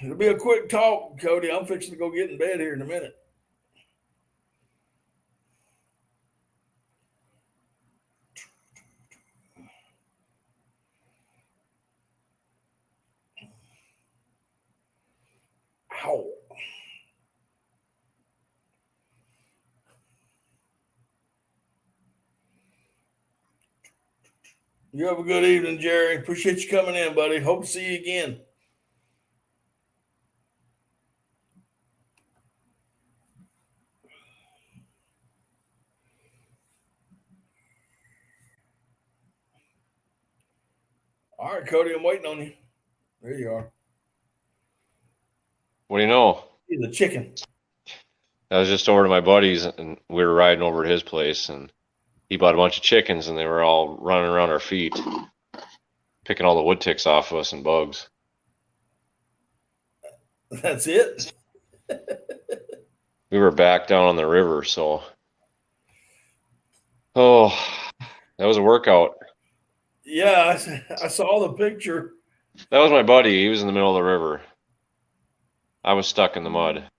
It'll be a quick talk, Cody. I'm fixing to go get in bed here in a minute. Ow. You have a good evening, Jerry. Appreciate you coming in, buddy. Hope to see you again. All right, Cody, I'm waiting on you. There you are. What do you know? He's a chicken. I was just over to my buddy's, and we were riding over to his place, and he bought a bunch of chickens, and they were all running around our feet, picking all the wood ticks off of us and bugs. That's it? We were back down on the river, so that was a workout. Yeah, I saw the picture. That was my buddy. He was in the middle of the river. I was stuck in the mud.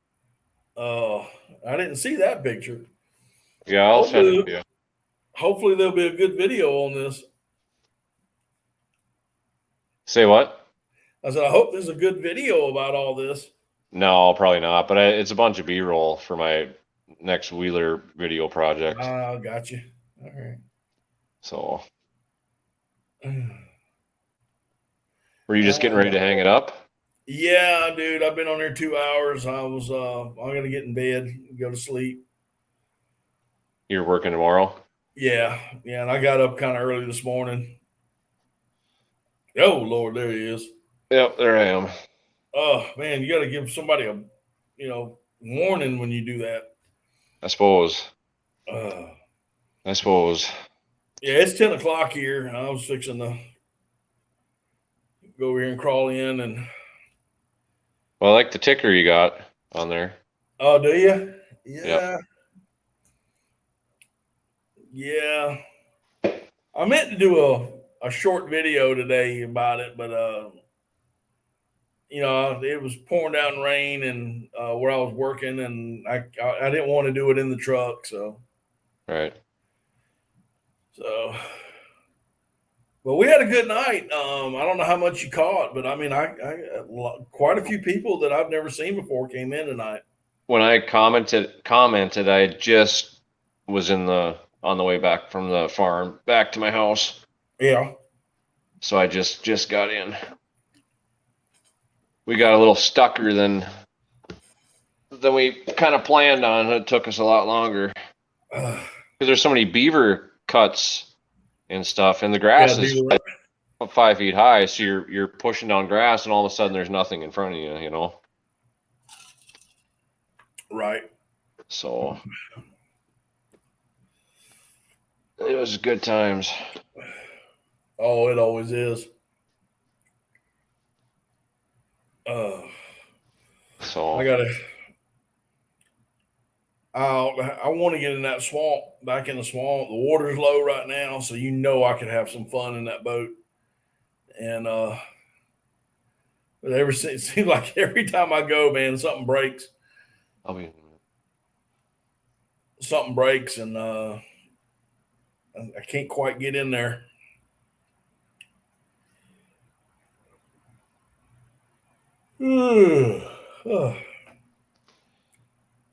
Oh, I didn't see that picture. Yeah, I'll send it to you. Hopefully there'll be a good video on this. Say what? I said, I hope there's a good video about all this. No, probably not. But it's a bunch of B-roll for my next Wheeler video project. Oh, got you. All right. So, were you just getting ready to hang it up? Yeah, dude. I've been on there 2 hours. I'm gonna get in bed, go to sleep. You're working tomorrow? Yeah, and I got up kind of early this morning. Oh Lord, there he is. Yep, there I am. Oh man, you got to give somebody a, warning when you do that. I suppose. Yeah, it's 10 o'clock here. I was fixing to go over here and crawl in and. Well, I like the ticker you got on there. Oh, do you? Yeah. Yep. Yeah. I meant to do a short video today about it, but it was pouring down rain and where I was working, and I didn't want to do it in the truck, so. Right. So, but we had a good night. I don't know how much you caught, but I mean, I quite a few people that I've never seen before came in tonight. When I commented, I just was on the way back from the farm back to my house. Yeah. So I just got in. We got a little stucker than we kind of planned on. It took us a lot longer because there's so many beaver cuts and stuff, and the grass is 5 feet high. So you're pushing down grass, and all of a sudden there's nothing in front of you. You know. Right. So it was good times. Oh, it always is. So I want to get in that swamp, back in the swamp. The water's low right now, so I could have some fun in that boat. And but it seems like every time I go, man, something breaks. Something breaks, and I can't quite get in there.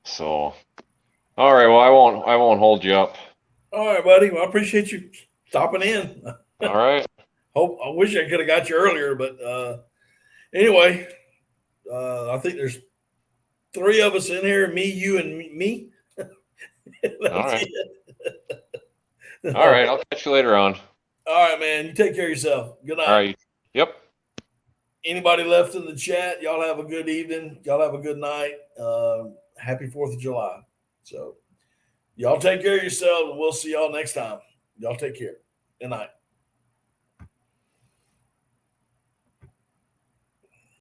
So, all right. Well, I won't hold you up. All right, buddy. Well, I appreciate you stopping in. All right. I wish I could have got you earlier, but anyway, I think there's 3 of us in here: me, you, and me. All right. All right. I'll catch you later on. All right, man. You take care of yourself. Good night. All right. Yep. Anybody left in the chat? Y'all have a good evening. Y'all have a good night. Happy 4th of July. So y'all take care of yourselves, and we'll see y'all next time. Y'all take care. Good night.